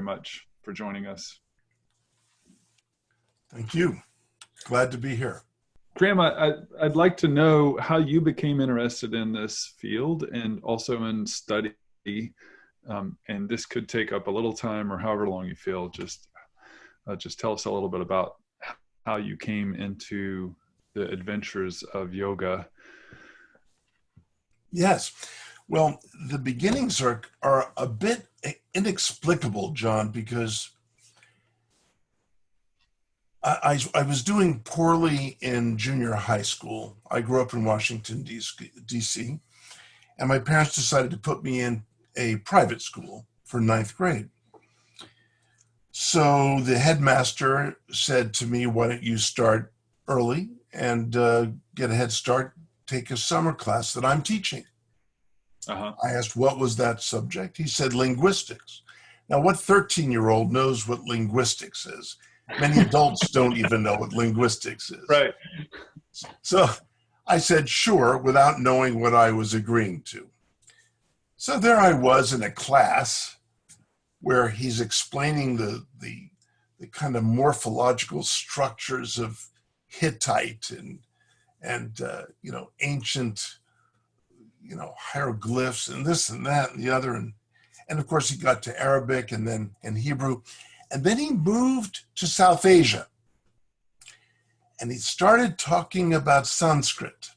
much for joining us. Thank you. Glad to be here. Graham, I'd like to know how you became interested in this field and also in study. And this could take up a little time or however long you feel. Just tell us a little bit about how you came into the adventures of yoga. Yes. Well, the beginnings are a bit inexplicable, John, because I was doing poorly in junior high school. I grew up in Washington, D.C., and my parents decided to put me in a private school for 9th grade. So the headmaster said to me, why don't you start early and get a head start, take a summer class that I'm teaching. Uh-huh. I asked, what was that subject? He said, linguistics. Now, what 13-year-old knows what linguistics is? Many adults don't even know what linguistics is. Right. So I said, sure, without knowing what I was agreeing to. So there I was in a class where he's explaining the kind of morphological structures of Hittite and ancient, hieroglyphs and this and that and the other. And of course he got to Arabic and Hebrew. And then he moved to South Asia. And he started talking about Sanskrit.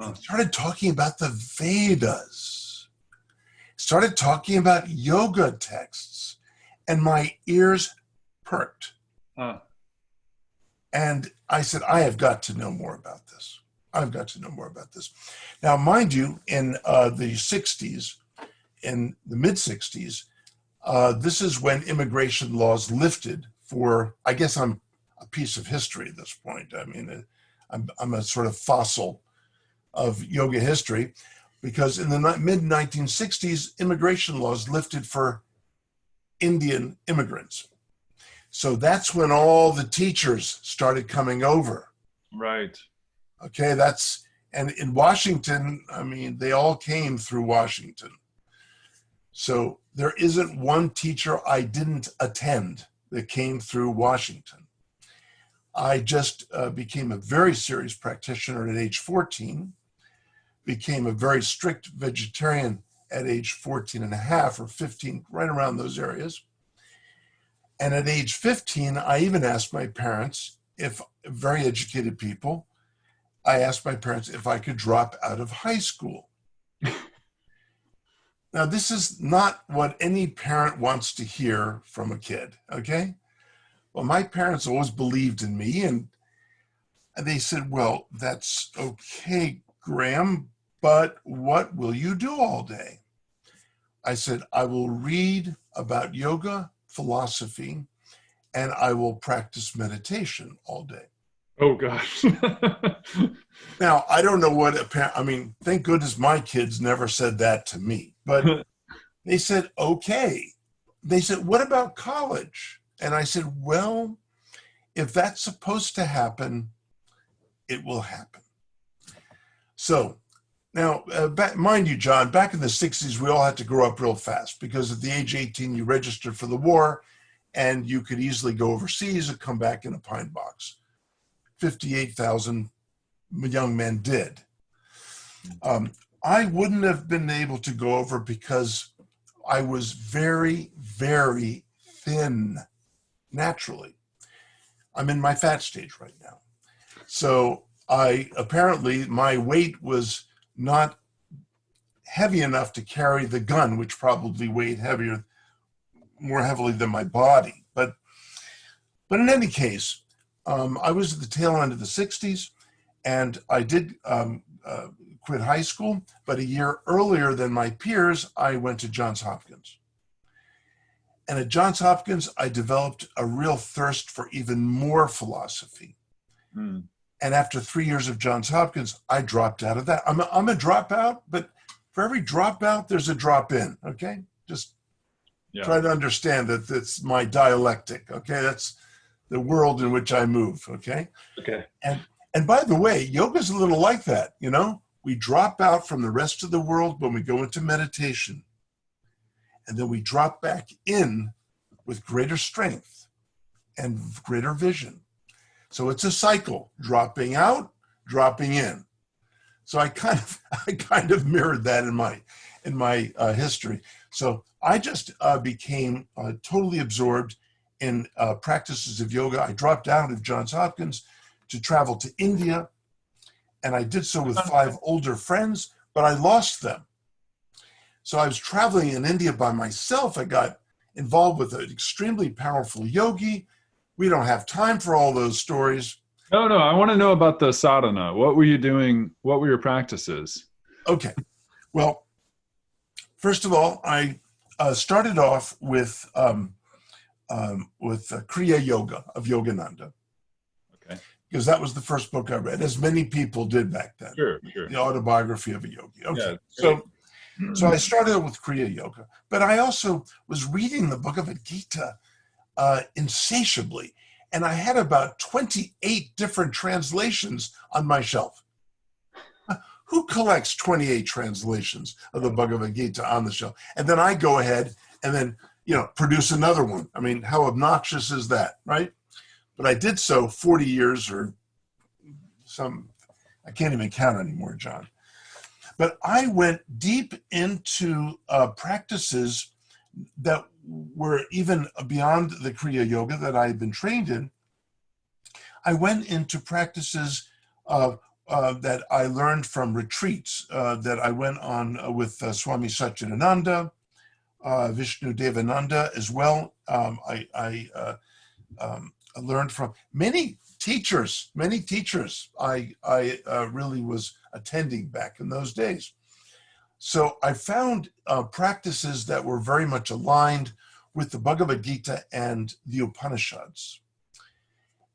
He started talking about the Vedas. Started talking about yoga texts. And my ears perked. And I said, I have got to know more about this. I've got to know more about this. Now, mind you, in the 60s, in the mid-60s, this is when immigration laws lifted for, I guess I'm a piece of history at this point. I mean, I'm a sort of fossil of yoga history, because in the mid-1960s, immigration laws lifted for Indian immigrants. So that's when all the teachers started coming over. Right. Okay, and in Washington, I mean, they all came through Washington. So there isn't one teacher I didn't attend that came through Washington. I just became a very serious practitioner at age 14, became a very strict vegetarian at age 14 and a half or 15, right around those areas. And at age 15, I even asked my parents, very educated people, I asked my parents if I could drop out of high school. Now, this is not what any parent wants to hear from a kid, okay? Well, my parents always believed in me, and they said, well, that's okay, Graham, but what will you do all day? I said, I will read about yoga, philosophy, and I will practice meditation all day. Oh, gosh. Now, I don't know thank goodness my kids never said that to me, but they said, okay. They said, what about college? And I said, well, if that's supposed to happen, it will happen. So now, mind you, John, back in the 60s, we all had to grow up real fast because at the age 18, you registered for the war and you could easily go overseas and come back in a pine box. 58,000 young men did. I wouldn't have been able to go over because I was very, very thin naturally. I'm in my fat stage right now. So apparently my weight was not heavy enough to carry the gun, which probably weighed more heavily than my body. But in any case, I was at the tail end of the 60s, and I did quit high school, but a year earlier than my peers, I went to Johns Hopkins. And at Johns Hopkins, I developed a real thirst for even more philosophy. And after 3 years of Johns Hopkins, I dropped out of that. I'm a dropout, but for every dropout, there's a drop in, okay? Just try to understand that that's my dialectic, okay? That's the world in which I move, okay? Okay. And by the way, yoga's a little like that, you know? We drop out from the rest of the world when we go into meditation. And then we drop back in with greater strength and greater vision. So it's a cycle, dropping out, dropping in. So I kind of mirrored that in my history. So I just became totally absorbed in practices of yoga. I dropped out of Johns Hopkins to travel to India, and I did so with 5 older friends, but I lost them. So I was traveling in India by myself. I got involved with an extremely powerful yogi. We don't have time for all those stories. No, I want to know about the sadhana. What were you doing? What were your practices? Okay. Well, first of all, I started off with Kriya Yoga of Yogananda. Okay. Because that was the first book I read, as many people did back then. Sure. The autobiography of a yogi. Okay. Yeah, so I started with Kriya Yoga, but I also was reading the Bhagavad-Gita insatiably. And I had about 28 different translations on my shelf. Who collects 28 translations of the Bhagavad-Gita on the shelf? And then I go ahead and then, produce another one. I mean, how obnoxious is that, right? But I did so 40 years or I can't even count anymore, John. But I went deep into practices that were even beyond the Kriya Yoga that I had been trained in. I went into practices that I learned from retreats that I went on with Swami Satchidananda, Vishnu Devananda as well. I learned from many teachers I really was attending back in those days. So I found practices that were very much aligned with the Bhagavad Gita and the Upanishads.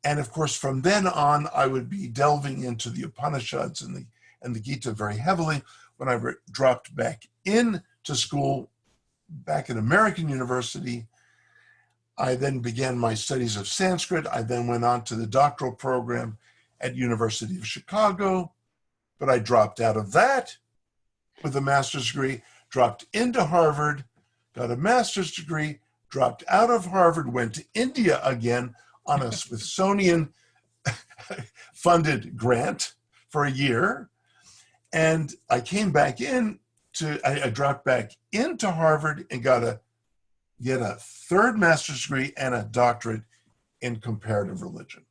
And of course, from then on, I would be delving into the Upanishads and the Gita very heavily. When I dropped back into school, back at American University, I then began my studies of Sanskrit. I then went on to the doctoral program at University of Chicago, but I dropped out of that with a master's degree, dropped into Harvard, got a master's degree, dropped out of Harvard, went to India again on a Smithsonian funded grant for a year. And I came back I dropped back into Harvard and got a 3rd master's degree and a doctorate in comparative religion.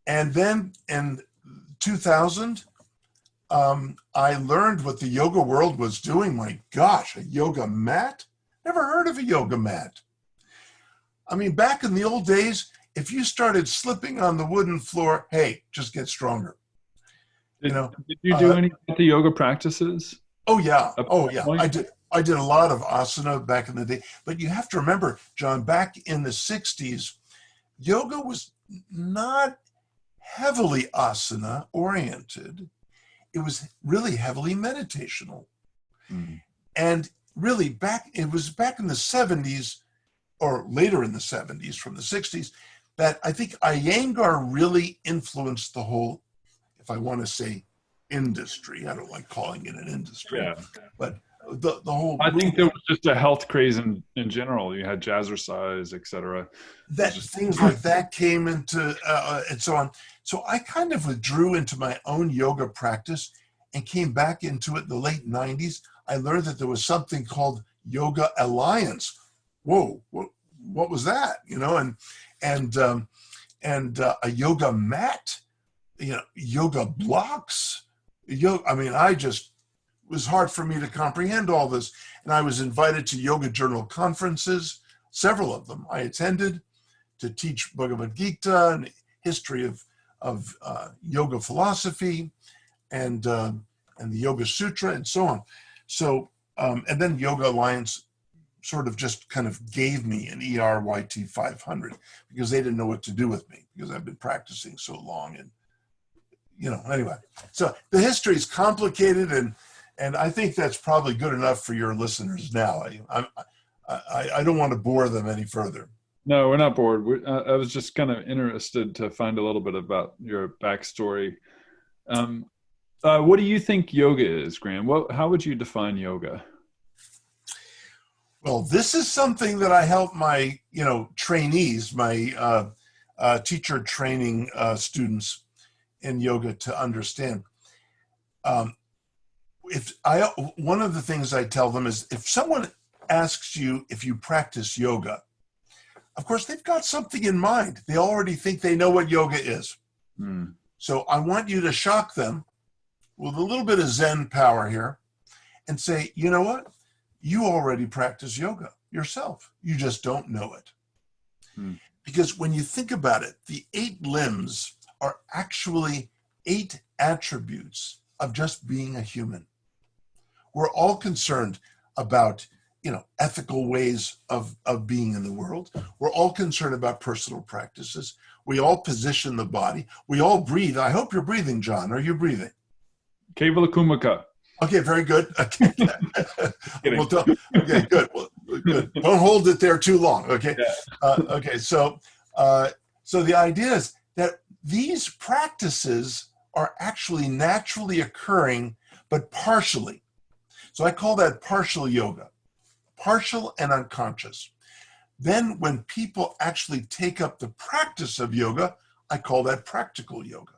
And then in 2000, I learned what the yoga world was doing. My gosh, a yoga mat? Never heard of a yoga mat. I mean, back in the old days, if you started slipping on the wooden floor, hey, just get stronger. Did you do any of the yoga practices? Oh yeah. I did a lot of asana back in the day. But you have to remember, John, back in the 60s, yoga was not heavily asana oriented. It was really heavily meditational. Mm-hmm. And really it was back in the 70s or later in the 70s from the 60s that I think Iyengar really influenced the whole, if I want to say industry, I don't like calling it an industry, but the whole I think there was just a health craze in general. You had jazzercise, etc. Things like that came into and so on. So I kind of withdrew into my own yoga practice and came back into it in the late 90s. I learned that there was something called Yoga Alliance. Whoa, what was that? And a yoga mat, yoga blocks. It was hard for me to comprehend all this. And I was invited to Yoga Journal conferences, several of them I attended, to teach Bhagavad-Gita and history of yoga philosophy and the Yoga Sutra and so on. So, and then Yoga Alliance sort of just kind of gave me an ERYT 500 because they didn't know what to do with me because I've been practicing so long. And, anyway, so the history is complicated and I think that's probably good enough for your listeners now. I don't want to bore them any further. No, we're not bored. I was just kind of interested to find a little bit about your backstory. What do you think yoga is, Graham? How would you define yoga? Well, this is something that I help my, trainees, my teacher training students in yoga to understand. Um, One of the things I tell them is, if someone asks you if you practice yoga, of course they've got something in mind. They already think they know what yoga is. Mm. So I want you to shock them with a little bit of Zen power here and say, you know what? You already practice yoga yourself. You just don't know it. Mm. Because when you think about it, the 8 limbs are actually 8 attributes of just being a human. We're all concerned about, ethical ways of being in the world. We're all concerned about personal practices. We all position the body. We all breathe. I hope you're breathing, John. Are you breathing? Kevala Kumaka. Okay, very good. Okay, okay, good. Well, good. Don't hold it there too long. Okay. Yeah. Okay. So the idea is that these practices are actually naturally occurring, but partially. So I call that partial yoga, partial and unconscious. Then when people actually take up the practice of yoga, I call that practical yoga.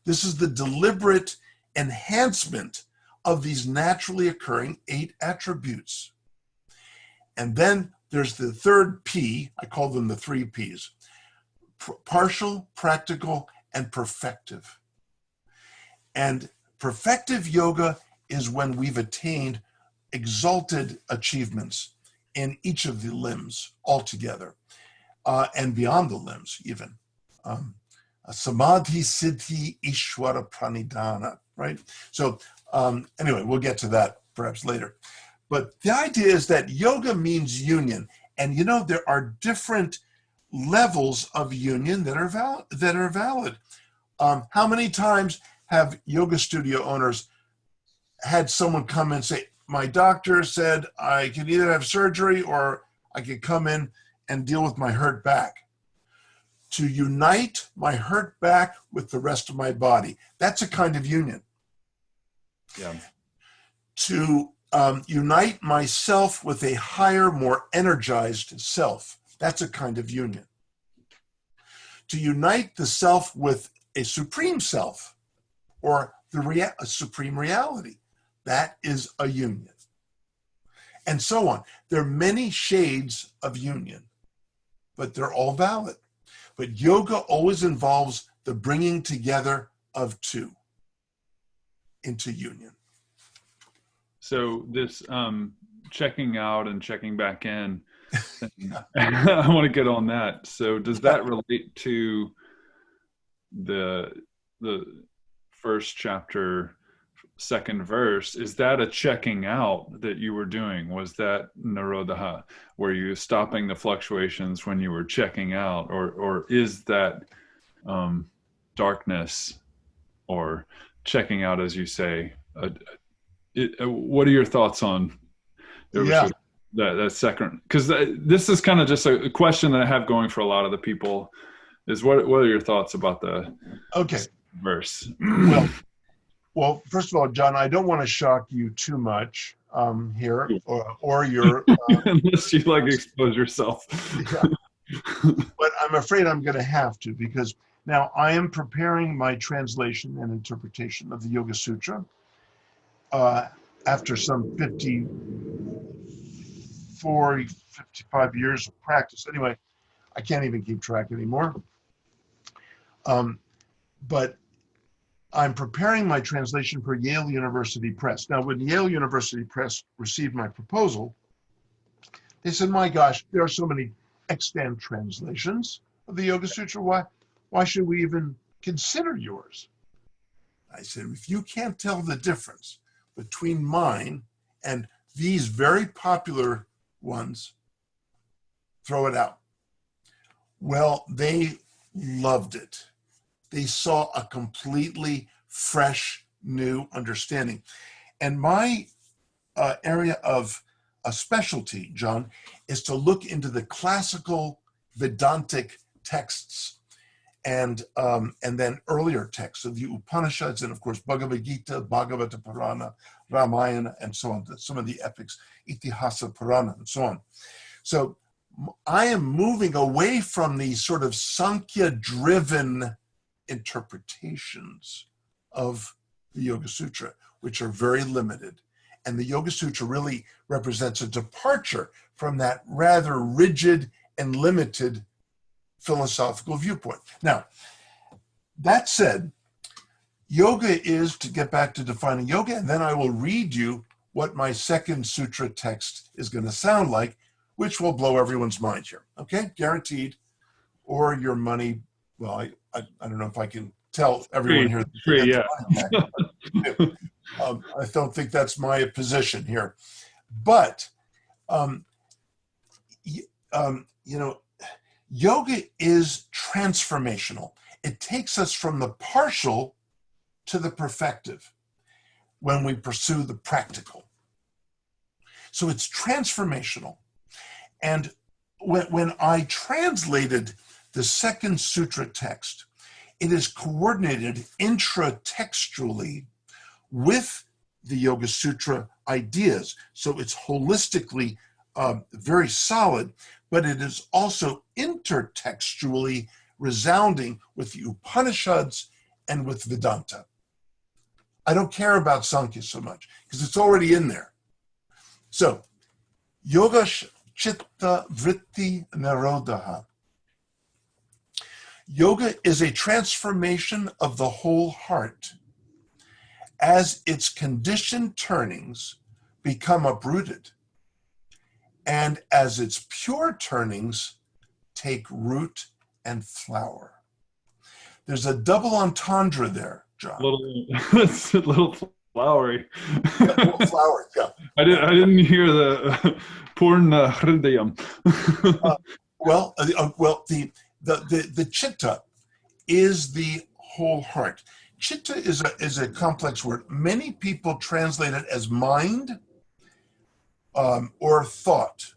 This is the deliberate enhancement of these naturally occurring 8 attributes. And then there's the third P, I call them the 3 Ps, partial, practical, and perfective. And perfective yoga is when we've attained exalted achievements in each of the limbs altogether, and beyond the limbs even. Samadhi, Siddhi, Ishvara, Pranidhana, right? So anyway, we'll get to that perhaps later. But the idea is that yoga means union. And there are different levels of union that are valid. How many times have yoga studio owners had someone come and say, my doctor said I can either have surgery or I could come in and deal with my hurt back? To unite my hurt back with the rest of my body. That's a kind of union. Yeah. To unite myself with a higher, more energized self. That's a kind of union. To unite the self with a supreme self or a supreme reality. That is a union. And so on. There are many shades of union, but they're all valid. But yoga always involves the bringing together of 2 into union. So this checking out and checking back in, I want to get on that. So does that relate to the first chapter, 2nd verse? Is that a checking out that you were doing? Was that Nirodha? Were you stopping the fluctuations when you were checking out? Or is that darkness or checking out, as you say? What are your thoughts on that second? Because this is kind of just a question that I have going for a lot of the people is what are your thoughts about the verse? Well, first of all, John, I don't want to shock you too much here or your... Unless you expose yourself. Yeah. But I'm afraid I'm going to have to, because now I am preparing my translation and interpretation of the Yoga Sutra after some 55 years of practice. Anyway, I can't even keep track anymore. But I'm preparing my translation for Yale University Press. Now, when Yale University Press received my proposal, they said, my gosh, there are so many extant translations of the Yoga Sutra. Why should we even consider yours? I said, if you can't tell the difference between mine and these very popular ones, throw it out. Well, they loved it. They saw a completely fresh, new understanding. And my area of specialty, John, is to look into the classical Vedantic texts and then earlier texts of the Upanishads, and of course Bhagavad-Gita, Bhagavata Purana, Ramayana, and so on, some of the epics, Itihasa Purana, and so on. So I am moving away from these sort of Sankhya-driven interpretations of the Yoga Sutra, which are very limited. And the Yoga Sutra really represents a departure from that rather rigid and limited philosophical viewpoint. Now, that said, yoga is, to get back to defining yoga, and then I will read you what my second sutra text is going to sound like, which will blow everyone's mind here. Okay? Guaranteed. Or your money, well, I don't know if I can tell everyone here. Free, yeah. I don't think that's my position here. But, you know, yoga is transformational. It takes us from the partial to the perfective when we pursue the practical. So it's transformational. And when I translated the second sutra text, it is coordinated intratextually with the Yoga Sutra ideas. So it's holistically very solid, but it is also intertextually resounding with the Upanishads and with Vedanta. I don't care about Sankhya so much because it's already in there. So, Yoga Chitta Vritti Nirodha. Yoga is a transformation of the whole heart as its conditioned turnings become uprooted and as its pure turnings take root and flower. There's a double entendre there, John. It's a little flowery. Yeah, a little flowery, yeah. I didn't hear the Purna Hridayam. The chitta is the whole heart. Chitta is a complex word. Many people translate it as mind or thought.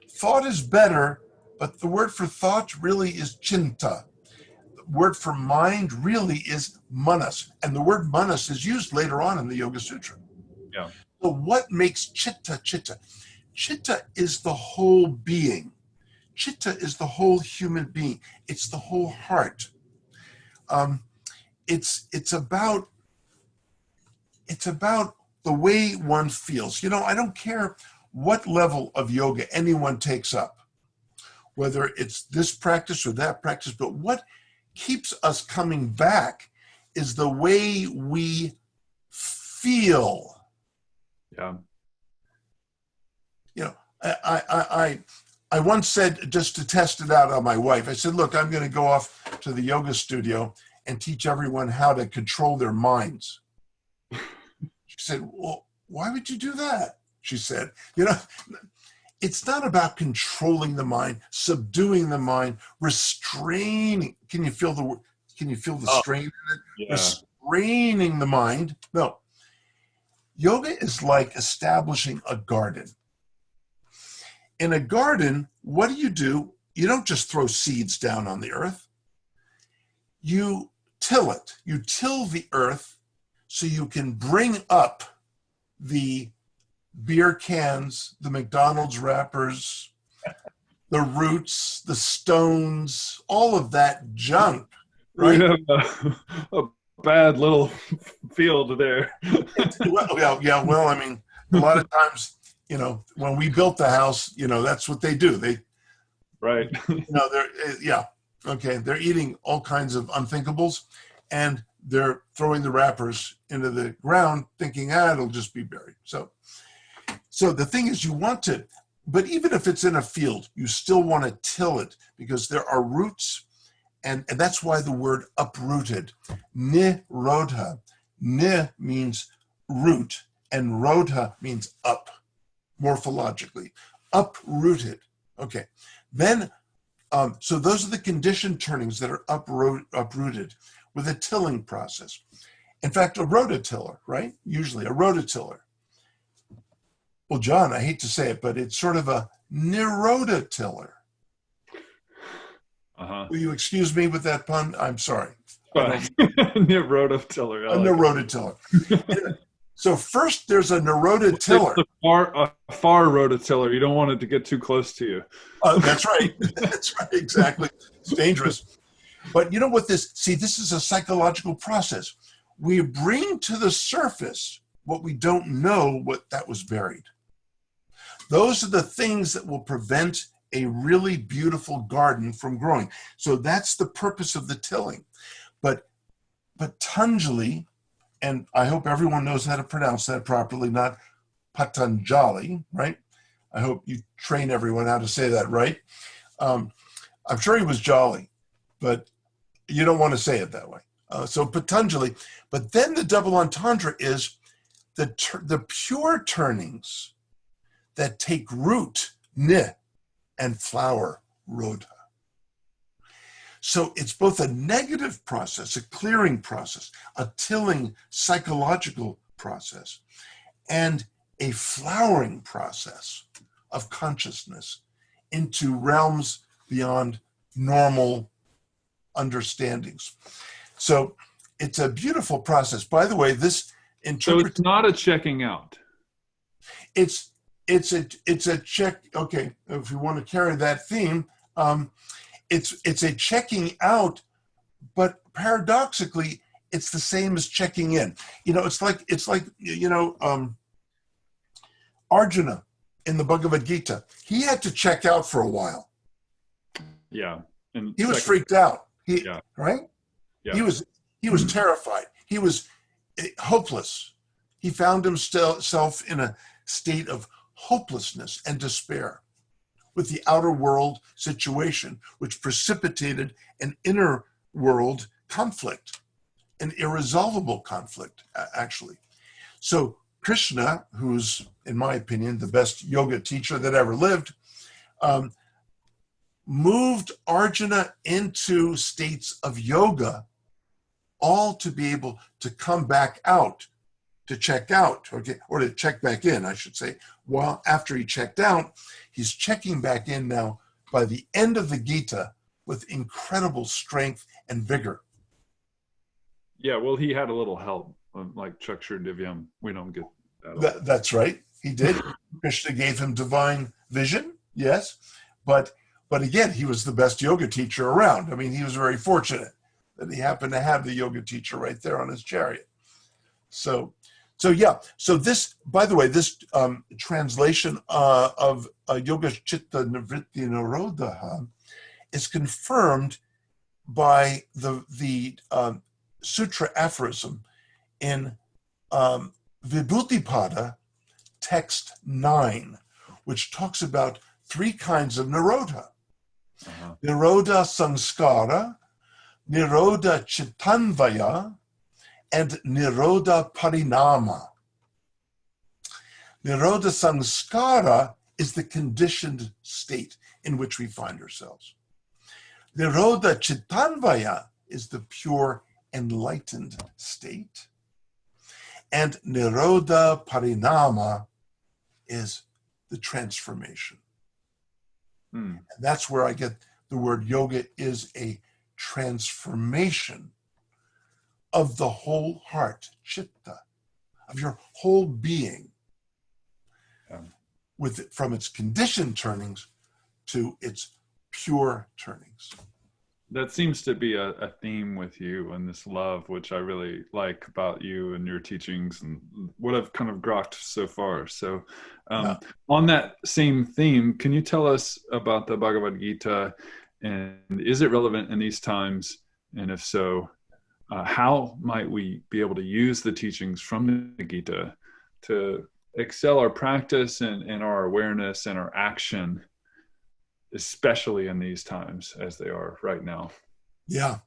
Thought is better, but the word for thought really is chinta. The word for mind really is manas, and the word manas is used later on in the Yoga Sutra. Yeah. So what makes chitta chitta? Chitta is the whole being. Chitta is the whole human being. It's the whole heart. It's about the way one feels. You know, I don't care what level of yoga anyone takes up, whether it's this practice or that practice, but what keeps us coming back is the way we feel. Yeah. You know, I once said, just to test it out on my wife, I said, look, I'm going to go off to the yoga studio and teach everyone how to control their minds. She said, well, why would you do that? She said, you know, it's not about controlling the mind, subduing the mind, restraining. Can you feel the strain in it? Yeah. Restraining the mind. No. Yoga is like establishing a garden. In a garden, what do? You don't just throw seeds down on the earth. You till it. You till the earth so you can bring up the beer cans, the McDonald's wrappers, the roots, the stones, all of that junk, right? We have a bad little field there. Well, I mean, a lot of times, you know, when we built the house, you know, that's what they do. Right. You know, they're eating all kinds of unthinkables, and they're throwing the wrappers into the ground thinking, it'll just be buried. So the thing is, you want to, but even if it's in a field, you still want to till it because there are roots, and that's why the word uprooted, nirodha, ni means root, and rodha means up, morphologically, uprooted. Okay, then, so those are the conditioned turnings that are uprooted with a tilling process. In fact, a rototiller, right? Usually a rototiller. Well, John, I hate to say it, but it's sort of a nirototiller. Uh-huh. Will you excuse me with that pun? I'm sorry. Rototiller. A rototiller. So first there's a rototiller. A far rototiller. You don't want it to get too close to you. That's right. That's right. Exactly. It's dangerous. But you know what this is a psychological process. We bring to the surface what we don't know what that was buried. Those are the things that will prevent a really beautiful garden from growing. So that's the purpose of the tilling. But Patanjali, and I hope everyone knows how to pronounce that properly, not Patanjali, right? I hope you train everyone how to say that right. I'm sure he was jolly, but you don't want to say it that way. So Patanjali, but then the double entendre is the pure turnings that take root, ni, and flower, rodha. So it's both a negative process, a clearing process, a tilling psychological process, and a flowering process of consciousness into realms beyond normal understandings. So it's a beautiful process. By the way, this So it's not a checking out. It's a check. Okay, if you want to carry that theme, it's a checking out, but paradoxically, it's the same as checking in. You know, it's like Arjuna in the Bhagavad-Gita. He had to check out for a while. Yeah, and he was freaked out. Right? Yeah. He was terrified. He was hopeless. He found himself in a state of hopelessness and despair with the outer world situation, which precipitated an inner world conflict, an irresolvable conflict, actually. So Krishna, who's, in my opinion, the best yoga teacher that ever lived, moved Arjuna into states of yoga, all to be able to come back out, to check out, okay, or to check back in, I should say. While after he checked out, he's checking back in now by the end of the Gita with incredible strength and vigor. Yeah, well, he had a little help, like Chakshur Divyam. We don't get that. That's right. He did. Krishna gave him divine vision, yes. But again, he was the best yoga teacher around. I mean, he was very fortunate that he happened to have the yoga teacher right there on his chariot. So this, by the way, this translation of Yoga Chitta Nivritti Nirodha is confirmed by the sutra aphorism in Vibhuti-pada, text 9, which talks about 3 kinds of nirodha. Uh-huh. Nirodha samskara, nirodha chittanvaya, and nirodha parinama. Nirodha samskara is the conditioned state in which we find ourselves. Nirodha chittanvaya is the pure enlightened state. And nirodha parinama is the transformation. And that's where I get the word yoga is a transformation of the whole heart, chitta, of your whole being, from its conditioned turnings to its pure turnings. That seems to be a theme with you, and this love, which I really like about you and your teachings and what I've kind of grokked so far. So on that same theme, can you tell us about the Bhagavad-Gita, and is it relevant in these times? And if so, how might we be able to use the teachings from the Gita to excel our practice and our awareness and our action, especially in these times as they are right now? Yeah,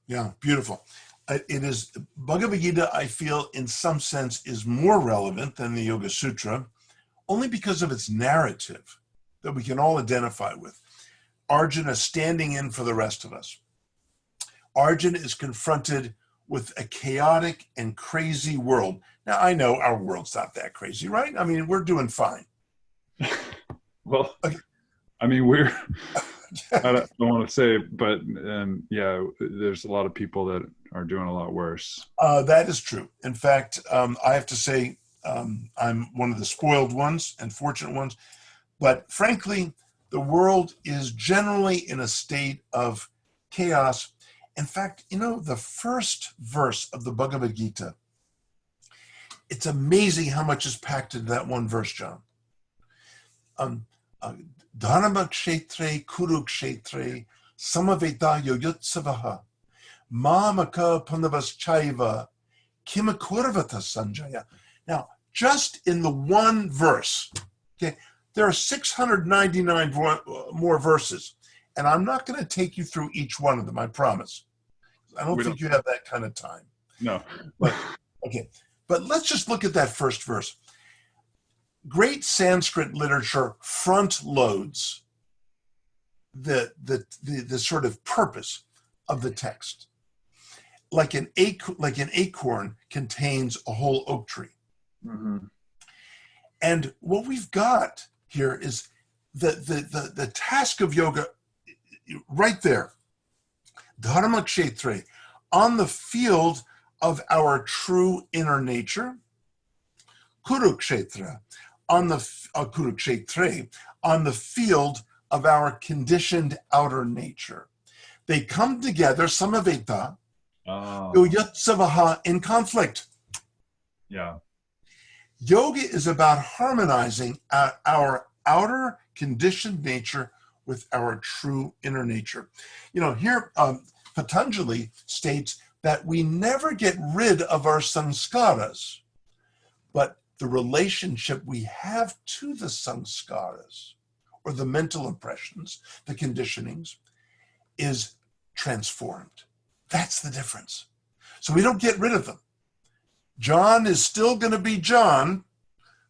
beautiful. It is, Bhagavad-Gita, I feel, in some sense, is more relevant than the Yoga Sutra, only because of its narrative that we can all identify with. Arjuna standing in for the rest of us. Arjuna is confronted with a chaotic and crazy world. Now, I know our world's not that crazy, right? I mean, we're doing fine. Well, okay. I mean, we're don't want to say, but yeah, there's a lot of people that are doing a lot worse. That is true. In fact, I have to say, I'm one of the spoiled ones and fortunate ones. But frankly, the world is generally in a state of chaos. In fact, the first verse of the Bhagavad-Gita, it's amazing how much is packed into that one verse, John. Dharma kshetre kuru kshetre samaveta yoyotsavaha mamaka panavas chaiva kimakurvata sanjaya. Now, just in the one verse, okay, there are 699 more verses, and I'm not going to take you through each one of them, I promise. I don't think you have that kind of time. No. Okay, but let's just look at that first verse. Great Sanskrit literature front loads the sort of purpose of the text. Like an acorn contains a whole oak tree. Mm-hmm. And what we've got here is the task of yoga right there. Dharma kshetre, on the field of our true inner nature. Kurukshetra, on the field of our conditioned outer nature. They come together, samaveta, yoyatsavaha, in conflict. Yeah. Yoga is about harmonizing our outer conditioned nature with our true inner nature. Here Patanjali states that we never get rid of our samskaras, but the relationship we have to the samskaras, or the mental impressions, the conditionings, is transformed. That's the difference. So we don't get rid of them. John is still going to be John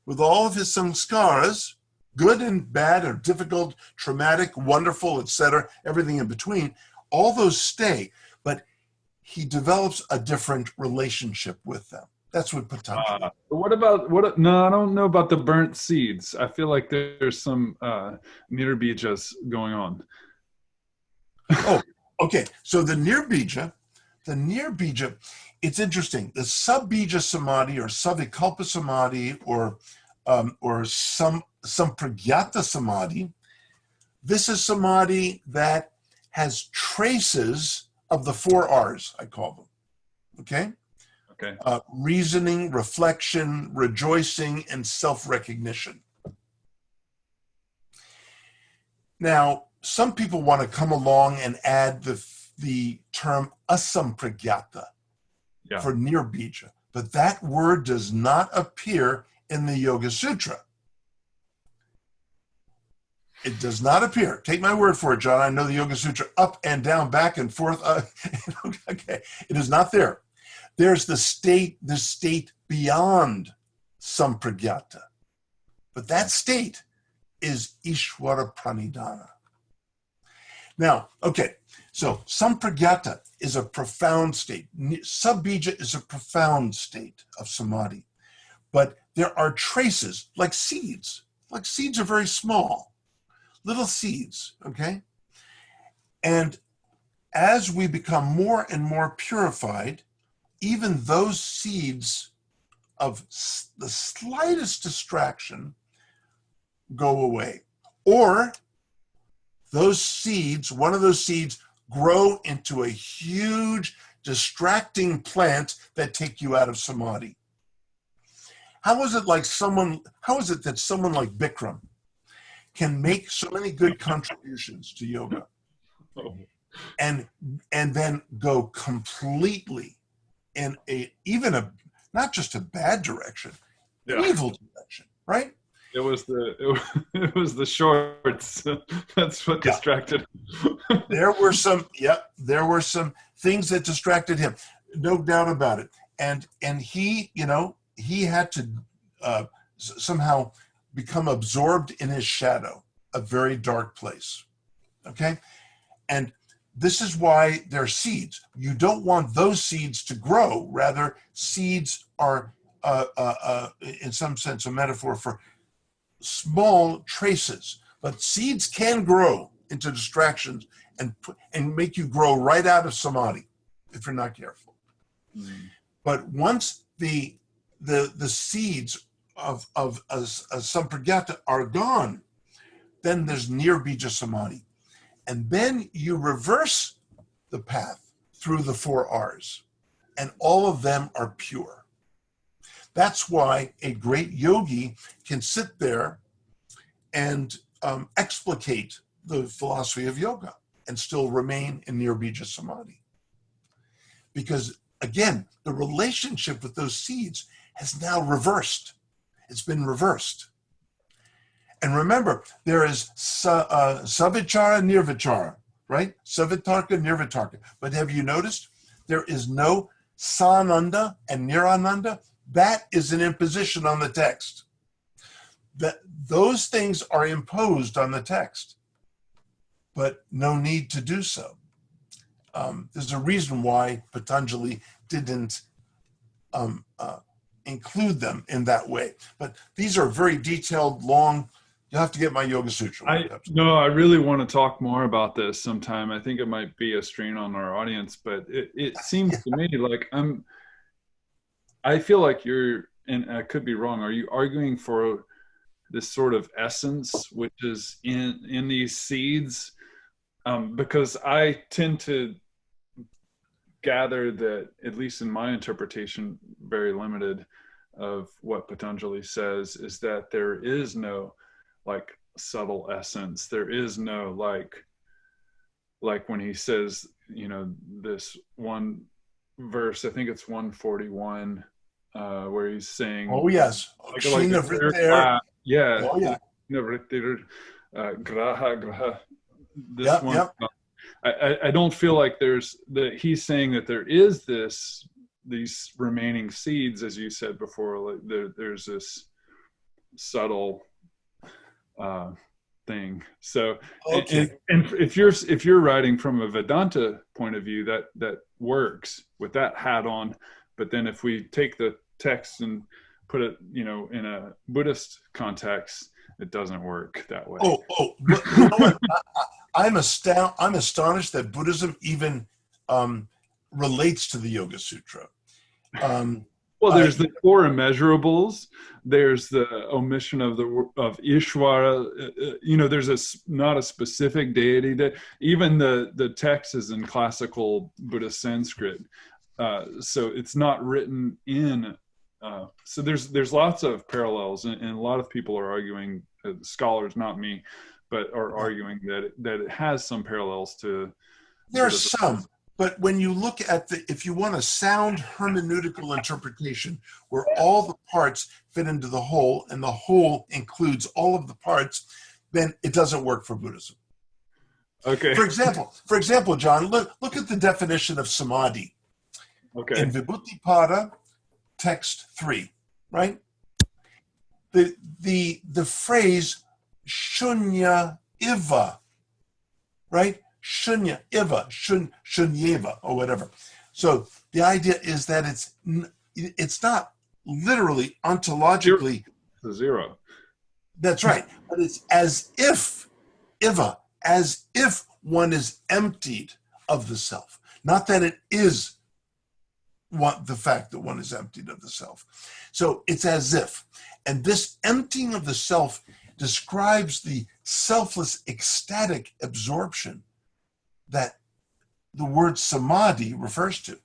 with all of his samskaras, good and bad, or difficult, traumatic, wonderful, etc., everything in between. All those stay, but he develops a different relationship with them. That's what Patanjali. No, I don't know about the burnt seeds. I feel like there's some nirbijas going on. Oh, okay. So the nirbija, it's interesting. The sub-bija samadhi or savikalpa samadhi or some pragyata samadhi, this is samadhi that has traces of the 4 R's, I call them. Okay? Okay. Reasoning, reflection, rejoicing, and self-recognition. Now, some people want to come along and add the term asampragyata for nirbija, but that word does not appear in the Yoga Sutra. It does not appear. Take my word for it, John. I know the Yoga Sutra up and down, back and forth. Okay, it is not there. There's the state beyond sampragyata. But that state is Ishvara Pranidhana. Now, okay, so sampragyata is a profound state. Sub-bija is a profound state of samadhi. But there are traces, like seeds. Like seeds are very small, little seeds, okay? And as we become more and more purified, even those seeds of the slightest distraction go away. Or those seeds, one of those seeds, grow into a huge distracting plant that take you out of samadhi. How is it that someone like Bikram can make so many good contributions to yoga and then go completely in not just a bad direction, evil direction, right? It was the shorts. That's what distracted him. There were some things that distracted him, no doubt about it. And he had to somehow become absorbed in his shadow, a very dark place. Okay? And this is why they're seeds. You don't want those seeds to grow. Rather, seeds are, in some sense, a metaphor for small traces. But seeds can grow. into distractions and make you grow right out of samadhi if you're not careful. But once the seeds of sampragyata are gone, then there's nirbija samadhi. And then you reverse the path through the 4 R's, and all of them are pure. That's why a great yogi can sit there and explicate the philosophy of yoga and still remain in nirbija samadhi. Because again, the relationship with those seeds has now reversed. It's been reversed. And remember, there is savichara, nirvichara, right? Savitarka, nirvitarka. But have you noticed there is no sananda and nirananda? That is an imposition on the text. Those things are imposed on the text, but no need to do so. There's a reason why Patanjali didn't include them in that way. But these are very detailed, long. You'll have to get my Yoga Sutra. I really want to talk more about this sometime. I think it might be a strain on our audience, but it seems to me like I feel like you're, and I could be wrong, are you arguing for this sort of essence which is in these seeds? Because I tend to gather that, at least in my interpretation, very limited of what Patanjali says, is that there is no like subtle essence. There is no like when he says, this one verse, I think it's 141, where he's saying, oh yes, yeah, oh yeah, graha. This one, I don't feel like he's saying that there is these remaining seeds, as you said before, like there's this subtle thing. So, and if you're writing from a Vedanta point of view, that works with that hat on. But then if we take the text and put it, in a Buddhist context, it doesn't work that way. But you know what? I'm astonished that Buddhism even relates to the Yoga Sutra. Well, there's the 4 immeasurables. There's the omission of Ishvara. There's not a specific deity. That even the text is in classical Buddhist Sanskrit, so it's not written in. So there's lots of parallels, and a lot of people are arguing, scholars, not me, but are arguing that it has some parallels to. There are some. But when you look at if you want a sound hermeneutical interpretation where all the parts fit into the whole and the whole includes all of the parts, then it doesn't work for Buddhism. Okay. For example, John, look at the definition of samadhi. Okay. In Vibhuti-pada, text 3, right? The phrase shunya iva, right? Shunya iva, shunyeva, or whatever. So the idea is that it's not literally ontologically zero. That's right, but it's as if iva, as if one is emptied of the self, not that it is the fact that one is emptied of the self. So it's as if, and this emptying of the self describes the selfless ecstatic absorption that the word samadhi refers to.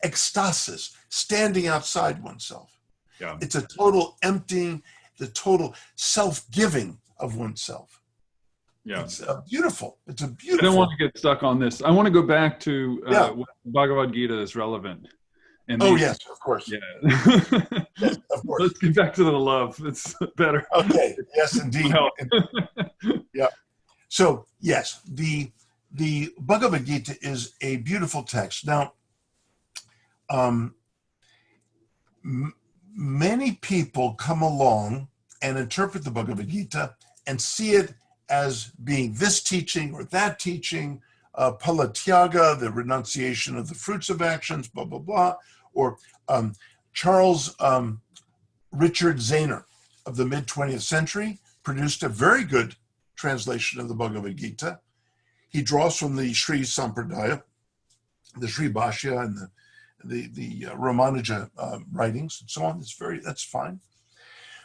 Ecstasis, standing outside oneself. Yeah. It's a total emptying, the total self-giving of oneself. Yeah. It's beautiful. It's a beautiful. I don't want to get stuck on this. I want to go back to what Bhagavad-Gita is relevant. Yes, of course. Yeah. Yes, of course. Let's get back to the love. It's better. Okay. Yes, indeed. Yeah. So, yes, the Bhagavad-Gita is a beautiful text. Now, many people come along and interpret the Bhagavad-Gita and see it as being this teaching or that teaching, palatyaga, the renunciation of the fruits of actions, blah, blah, blah, or Charles Richard Zahner of the mid-20th century produced a very good translation of the Bhagavad-Gita. He draws from the Sri Sampradaya, the Sri Bhashya, and the Ramanuja writings and so on. That's fine.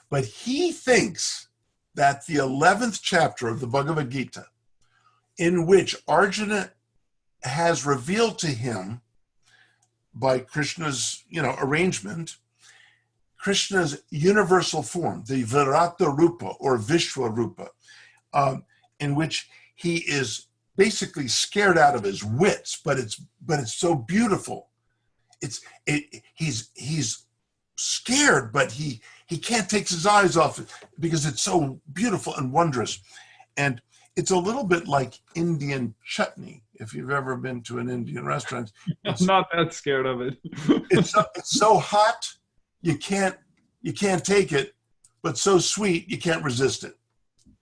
But he thinks that the 11th chapter of the Bhagavad-Gita, in which Arjuna has revealed to him by Krishna's, arrangement, Krishna's universal form, the Virata Rupa or Vishwa Rupa, in which he is basically scared out of his wits, but it's so beautiful. He's scared, but he can't take his eyes off it because it's so beautiful and wondrous. And it's a little bit like Indian chutney. If you've ever been to an Indian restaurant, I'm not that scared of it. it's so hot you can't take it, but so sweet you can't resist it.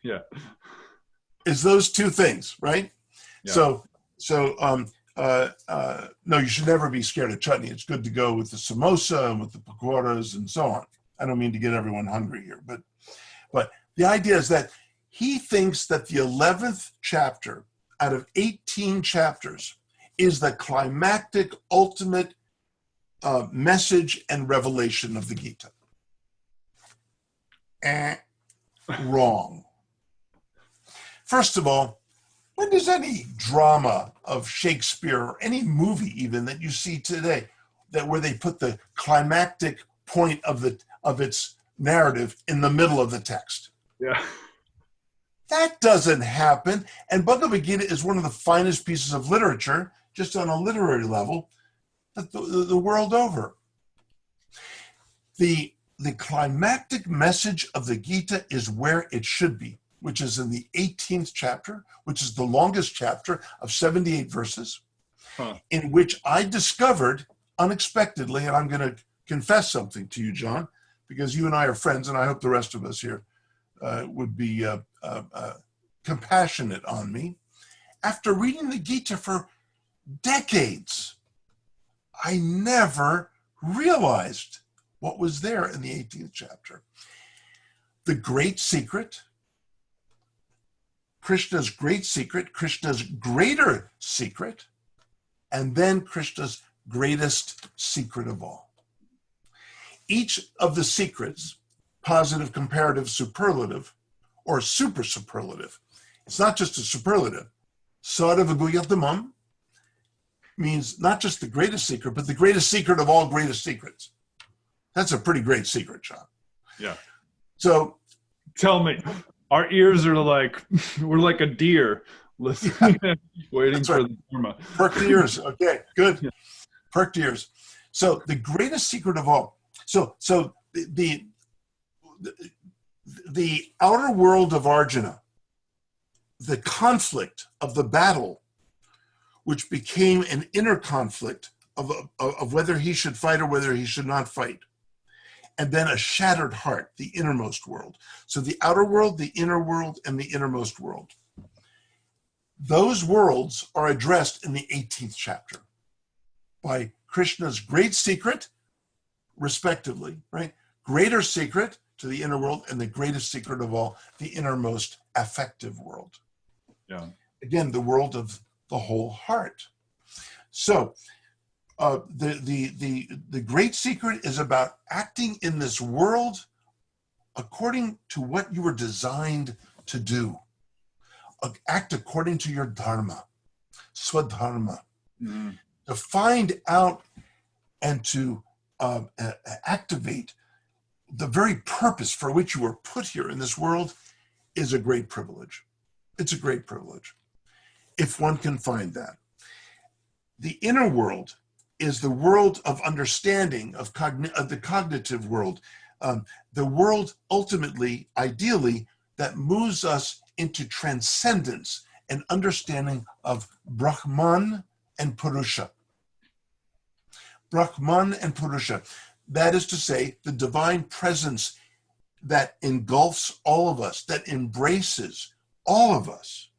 Yeah, it's those two things, right? Yeah. No, you should never be scared of chutney. It's good to go with the samosa and with the pakoras and so on. I don't mean to get everyone hungry here, but the idea is that he thinks that the 11th chapter out of 18 chapters is the climactic ultimate message and revelation of the Gita. Wrong. First of all, when does any drama of Shakespeare or any movie even that you see today where they put the climactic point of its narrative in the middle of the text? Yeah. That doesn't happen. And Bhagavad-Gita is one of the finest pieces of literature, just on a literary level, that the world over. The climactic message of the Gita is where it should be, which is in the 18th chapter, which is the longest chapter of 78 verses, in which I discovered unexpectedly, and I'm going to confess something to you, John, because you and I are friends, and I hope the rest of us here would be compassionate on me. After reading the Gita for decades, I never realized what was there in the 18th chapter. The great secret, Krishna's great secret, Krishna's greater secret, and then Krishna's greatest secret of all. Each of the secrets, positive, comparative, superlative, or super superlative. It's not just a superlative. Sarvaguyathamam means not just the greatest secret, but the greatest secret of all greatest secrets. That's a pretty great secret, John. Yeah. So tell me, our ears are like, we're like a deer listening, waiting for the dharma. Perked ears. Okay, good. Yeah. Perked ears. So the greatest secret of all. So the outer world of Arjuna, the conflict of the battle, which became an inner conflict of whether he should fight or whether he should not fight. And then a shattered heart, the innermost world. So the outer world, the inner world, and the innermost world. Those worlds are addressed in the 18th chapter by Krishna's great secret, respectively, right? Greater secret to the inner world, and the greatest secret of all, the innermost affective world. Yeah. Again, the world of the whole heart. So the great secret is about acting in this world according to what you were designed to do. Act according to your dharma, swadharma. Mm-hmm. To find out and to activate the very purpose for which you were put here in this world is a great privilege. It's a great privilege, if one can find that. The inner world is the world of understanding, of the cognitive world, the world ultimately, ideally, that moves us into transcendence and understanding of Brahman and Purusha. Brahman and Purusha, that is to say, the divine presence that engulfs all of us, that embraces all of us,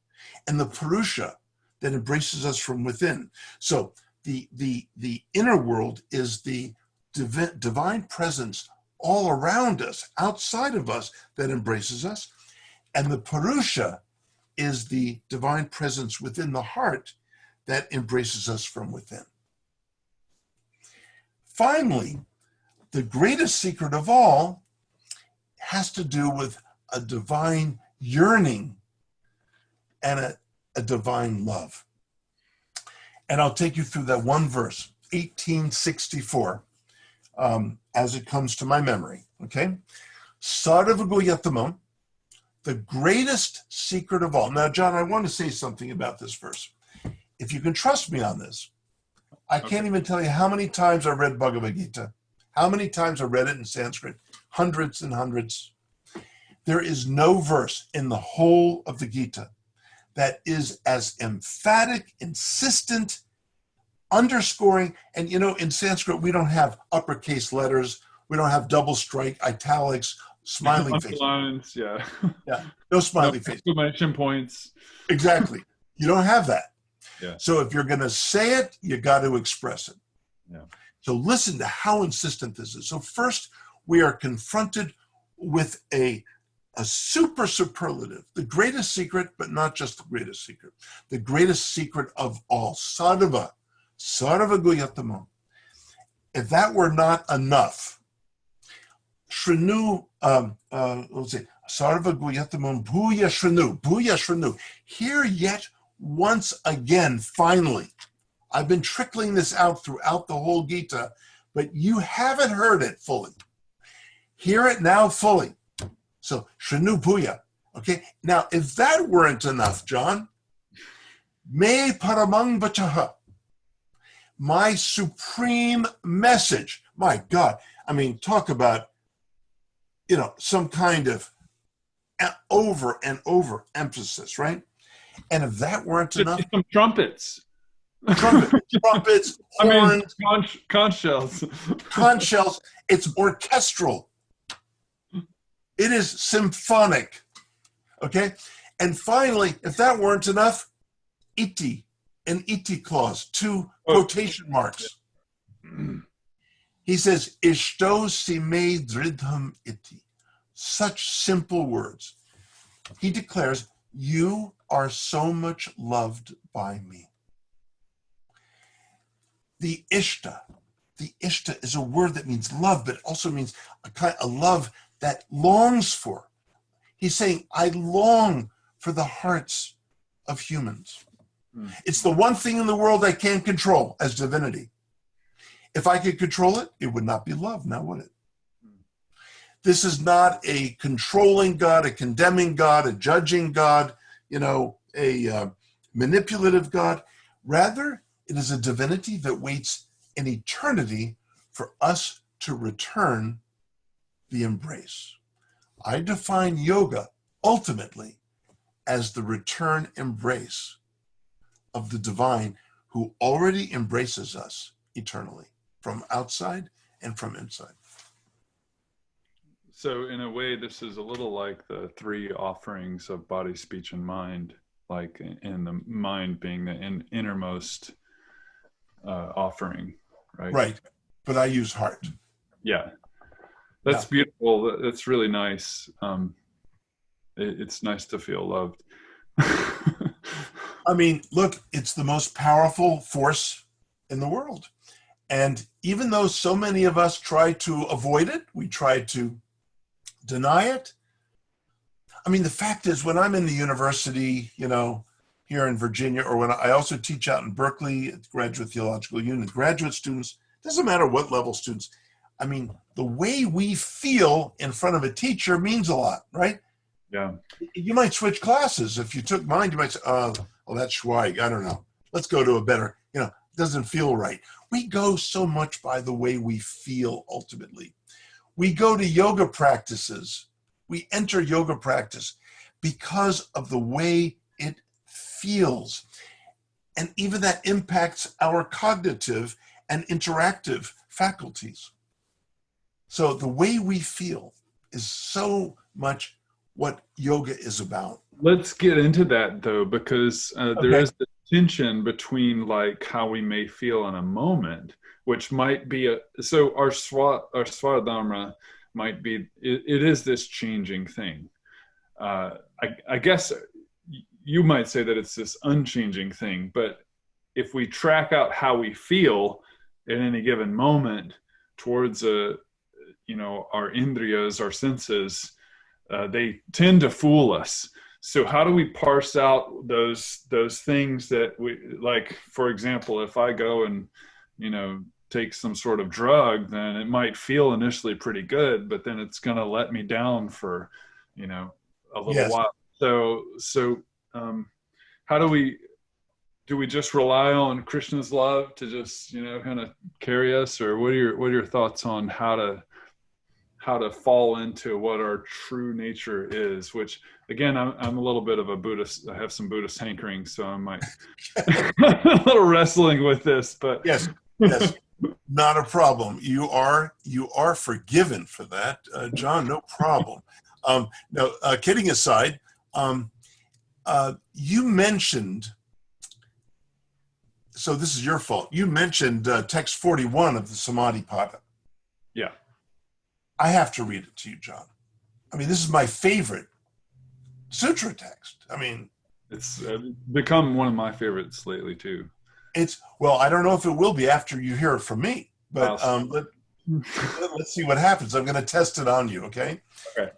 and the Purusha that embraces us from within. So the inner world is the divine presence all around us, outside of us, that embraces us. And the Purusha is the divine presence within the heart that embraces us from within. Finally, the greatest secret of all has to do with a divine yearning and a divine love. And I'll take you through that one verse, 1864, as it comes to my memory, okay? Sarvaguyattamam, the greatest secret of all. Now, John, I want to say something about this verse. If you can trust me on this, I can't even tell you how many times I read Bhagavad-Gita, how many times I read it in Sanskrit, hundreds and hundreds. There is no verse in the whole of the Gita that is as emphatic, insistent, underscoring. And you know, in Sanskrit, we don't have uppercase letters. We don't have double strike, italics, smiley face. Lines, yeah. Yeah, no smiley face. Exclamation points. Exactly. You don't have that. Yeah. So if you're going to say it, you got to express it. Yeah. So listen to how insistent this is. So first, we are confronted with a super superlative, the greatest secret, but not just the greatest secret, the greatest secret of all, sarva guyattamam. If that were not enough, shrinu, let's say, sarva guyattamam, bhuya shrinu, hear yet once again, finally. I've been trickling this out throughout the whole Gita, but you haven't heard it fully. Hear it now fully. So, Shrinu Bhuya. Okay, now if that weren't enough, John, Me Paramang Vachaha, my supreme message. My God, I mean, talk about, you know, some kind of over and over emphasis, right? And if that weren't enough, some trumpets, horns, conch shells, conch shells. It's orchestral. It is symphonic. Okay, and finally, if that weren't enough, iti, an iti clause, two quotation marks. He says, "Ishto sime dridham iti." Such simple words. He declares, "You are so much loved by me." The ishta is a word that means love, but it also means a kind of love that longs for. He's saying, I long for the hearts of humans. It's the one thing in the world I can't control as divinity. If I could control it, it would not be love, now would it? This is not a controlling God, a condemning God, a judging God, you know, a manipulative God. Rather, it is a divinity that waits in eternity for us to return the embrace. I define yoga ultimately as the return embrace of the divine who already embraces us eternally from outside and from inside. So in a way, this is a little like the three offerings of body, speech, and mind, like in the mind being the innermost offering, right? Right. But I use heart. Yeah. That's beautiful. That's really nice. It's nice to feel loved. I mean, look, it's the most powerful force in the world. And even though so many of us try to avoid it, we try to deny it. I mean, the fact is, when I'm in the university, you know, here in Virginia, or when I also teach out in Berkeley at Graduate Theological Union, graduate students, doesn't matter what level students, I mean, the way we feel in front of a teacher means a lot, right? Yeah. You might switch classes. If you took mine, you might say, oh, well, that's Schweig. I don't know. Let's go to a better, you know, it doesn't feel right. We go so much by the way we feel ultimately. We go to yoga practices. We enter yoga practice because of the way it feels. And even that impacts our cognitive and interactive faculties. So the way we feel is so much what yoga is about. Let's get into that though, because there is the tension between like how we may feel in a moment, which might be so our Swadharma might be, it is this changing thing. I guess you might say that it's this unchanging thing, but if we track out how we feel at any given moment towards our indriyas, our senses, they tend to fool us. So how do we parse out those things that we like? For example, if I go and take some sort of drug, then it might feel initially pretty good, but then it's going to let me down for a little while. So how do we just rely on Krishna's love to just kind of carry us, or what are your thoughts on how to fall into what our true nature is? Which again, I'm a little bit of a Buddhist. I have some Buddhist hankerings, so I might a little wrestling with this, but yes, not a problem. You are forgiven for that, John. No problem. Now, kidding aside, you mentioned. So this is your fault. You mentioned text 41 of the Samadhi Pada. Yeah. I have to read it to you, John. I mean, this is my favorite sutra text. I mean, it's become one of my favorites lately too. I don't know if it will be after you hear it from me, but let's see what happens. I'm going to test it on you, okay? Okay.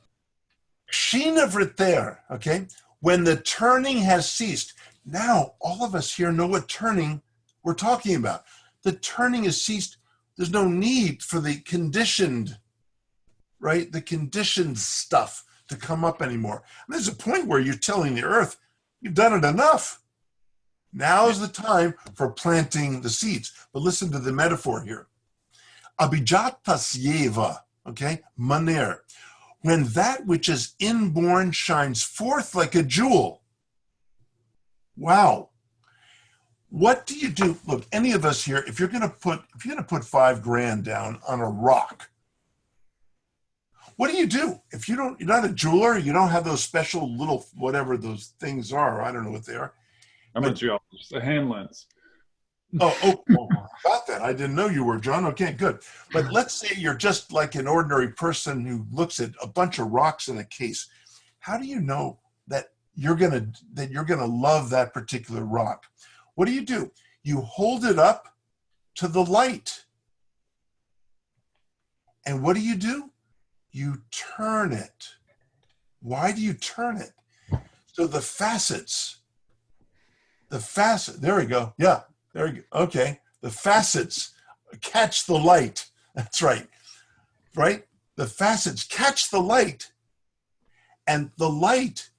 Kshina vriter, okay? When the turning has ceased. Now, all of us here know what turning we're talking about. The turning has ceased. There's no need for the conditioned, right? The conditioned stuff to come up anymore. And there's a point where you're telling the earth, you've done it enough. Now is the time for planting the seeds. But listen to the metaphor here. Abhijatasyeva, okay? Maner. When that which is inborn shines forth like a jewel. Wow. What do you do? Look, any of us here, if you're going to put $5,000 down on a rock, what do you do? If you're not a jeweler, you don't have those special little, whatever those things are. I don't know what they are. I'm a geologist, a hand lens. Oh, about that. I didn't know you were, John. Okay, good. But let's say you're just like an ordinary person who looks at a bunch of rocks in a case. How do you know that you're gonna love that particular rock? What do? You hold it up to the light. And what do? You turn it. Why do you turn it? So the facets, there we go. Yeah, there we go. Okay. The facets catch the light. That's right. Right? The facets catch the light. And the light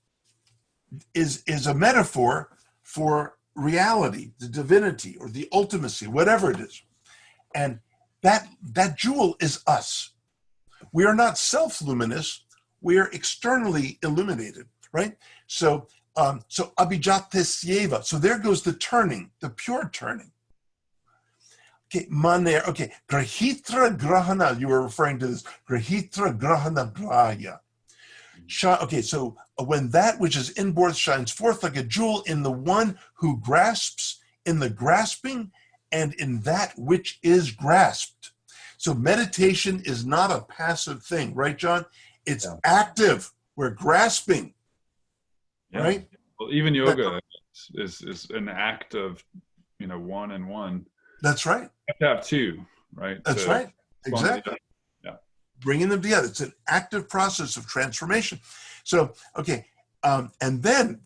is a metaphor for reality, the divinity, or the ultimacy, whatever it is. And that jewel is us. We are not self-luminous. We are externally illuminated, right? So abhijatasyeva. So there goes the turning, the pure turning. Okay, maner. Okay, grahitra grahana. You were referring to this. Grahitra grahana grahya. Okay, so when that which is inborn shines forth like a jewel in the one who grasps, in the grasping, and in that which is grasped. So meditation is not a passive thing, right, John? It's active. We're grasping, right? Well, even yoga is an act of, one and one. That's right. You have to have two, right? That's right. Exactly. Bringing them together. It's an active process of transformation. So, okay, and then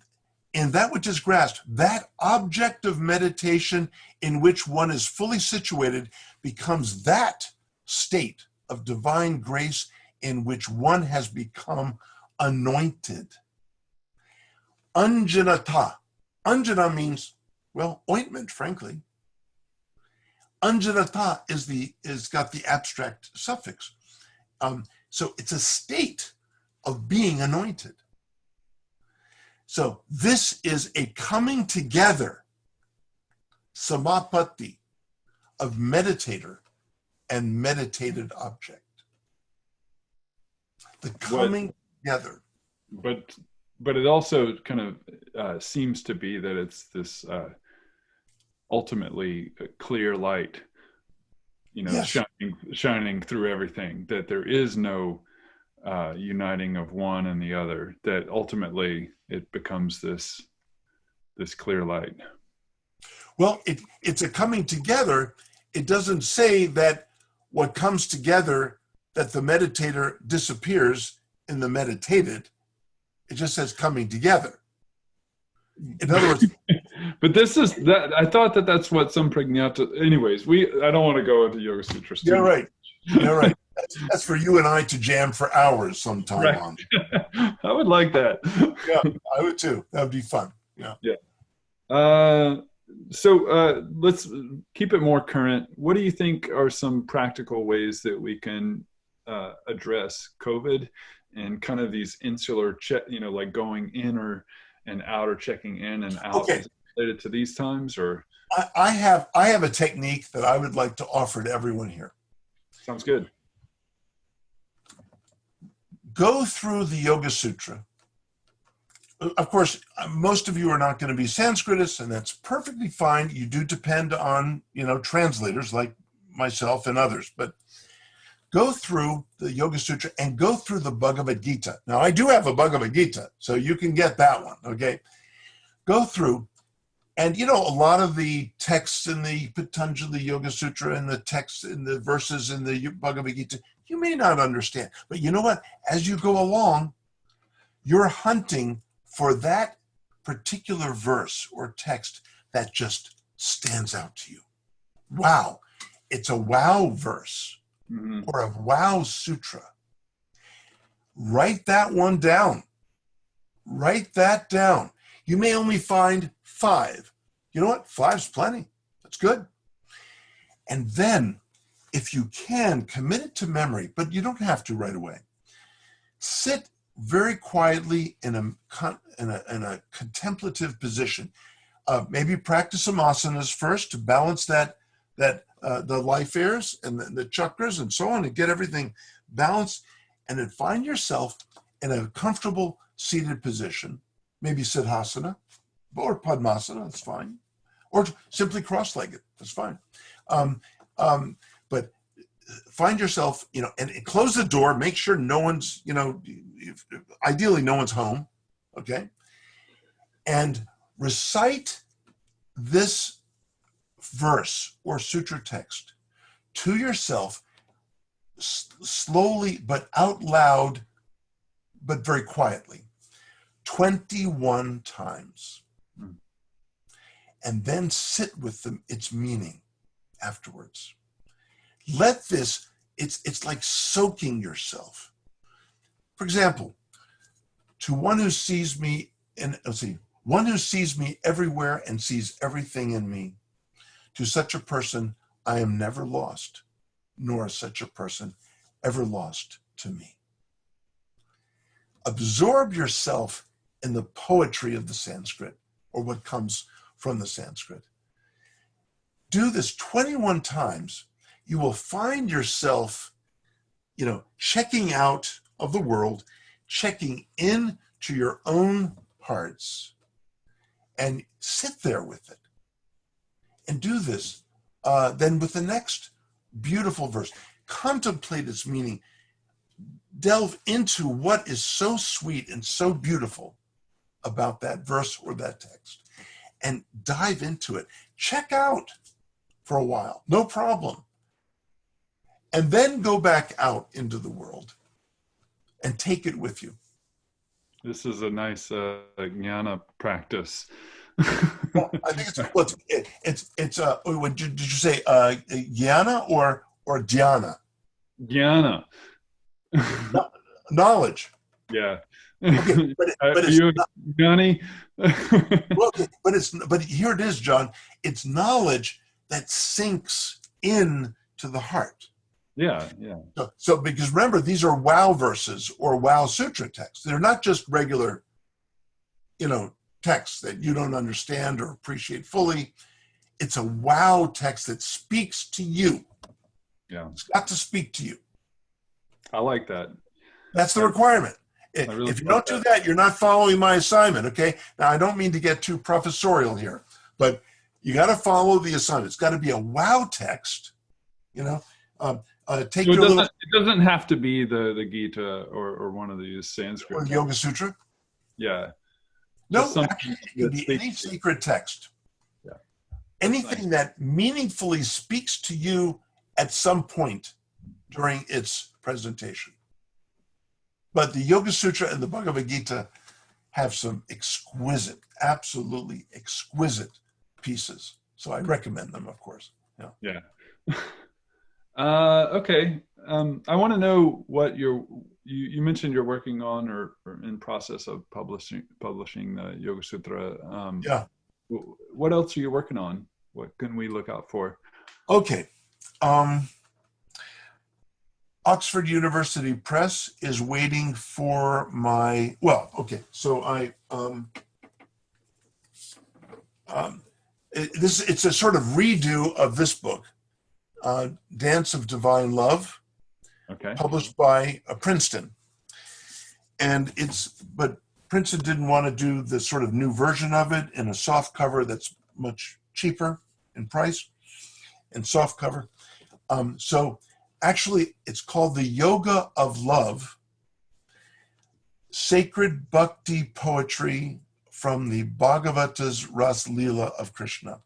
in that which is grasped, that object of meditation in which one is fully situated becomes that state of divine grace in which one has become anointed. Anjanata. Anjana means, ointment, frankly. Anjanata is got the abstract suffix. So it's a state of being anointed. So this is a coming together, samapatti, of meditator and meditated object. The coming together. But it also kind of seems to be that it's this ultimately clear light, shining through everything, that there is no uniting of one and the other, that ultimately it becomes this this clear light. Well, it's a coming together. It doesn't say that what comes together, that the meditator disappears in the meditated. It just says coming together. In other words, but this is that I thought that that's what some prajnata. Anyways, I don't want to go into Yoga Sutras. You're right. You're right. That's for you and I to jam for hours sometime right. on. I would like that. Yeah, I would too. That would be fun. Yeah. Yeah. So let's keep it more current. What do you think are some practical ways that we can address COVID and kind of these insular like going in and out, or checking in and out? Okay. Is it related to these times, or? I have a technique that I would like to offer to everyone here. Sounds good. Go through the Yoga Sutra. Of course, most of you are not going to be Sanskritists, and that's perfectly fine. You do depend on, translators like myself and others, but go through the Yoga Sutra and go through the Bhagavad-Gita. Now, I do have a Bhagavad-Gita, so you can get that one, okay? Go through, and a lot of the texts in the Patanjali Yoga Sutra and the texts in the verses in the Bhagavad-Gita, you may not understand. But you know what? As you go along, you're hunting for that particular verse or text that just stands out to you. Wow, it's a wow verse or a wow sutra. Write that one down. Write that down. You may only find 5. You know what? 5's plenty. That's good. And then, if you can, commit it to memory, but you don't have to right away. Sit very quietly in a contemplative position. Maybe practice some asanas first to balance the life airs and the chakras and so on, and get everything balanced. And then find yourself in a comfortable seated position, maybe Siddhasana or Padmasana, that's fine. Or simply cross-legged, that's fine. But find yourself, and close the door, make sure no one's, ideally no one's home, okay? And recite this verse or sutra text to yourself slowly, but out loud, but very quietly, 21 times. And then sit with its meaning afterwards. Let this, it's like soaking yourself. For example, to one who sees me, one who sees me everywhere and sees everything in me, to such a person, I am never lost, nor is such a person ever lost to me. Absorb yourself in the poetry of the Sanskrit, or what comes from the Sanskrit. Do this 21 times. You will find yourself, checking out of the world, checking in to your own hearts, and sit there with it. And do this then with the next beautiful verse. Contemplate its meaning. Delve into what is so sweet and so beautiful about that verse or that text, and dive into it. Check out for a while, no problem. And then go back out into the world and take it with you. This is a nice jnana practice. Well, I think did you say jnana or dhyana? Jnana. Knowledge. Yeah. Okay, but are it's you not, Johnny? well, but here it is, John. It's knowledge that sinks in to the heart. Yeah. So because remember, these are wow verses or wow sutra texts. They're not just regular, texts that you don't understand or appreciate fully. It's a wow text that speaks to you. Yeah. It's got to speak to you. I like that. That's the requirement. Really if you don't do that, you're not following my assignment, okay? Now, I don't mean to get too professorial here, but you got to follow the assignment. It's got to be a wow text, It doesn't have to be the Gita or one of these Sanskrit. Or the Yoga Sutra? Yeah. No, actually, it can be any sacred text. Yeah. Anything that meaningfully speaks to you at some point during its presentation. But the Yoga Sutra and the Bhagavad-Gita have some exquisite, absolutely exquisite pieces. So I recommend them, of course. Yeah. Okay. I want to know what you mentioned you're working on or in process of publishing the Yoga Sutra. Yeah. What else are you working on? What can we look out for? Okay. Oxford University Press is waiting for my, so it's a sort of redo of this book, Dance of Divine Love, Okay. published by Princeton. But Princeton didn't want to do the sort of new version of it in a soft cover that's much cheaper in price and soft cover. So actually, it's called the Yoga of Love, Sacred Bhakti Poetry from the Bhagavata's Ras Leela of Krishna.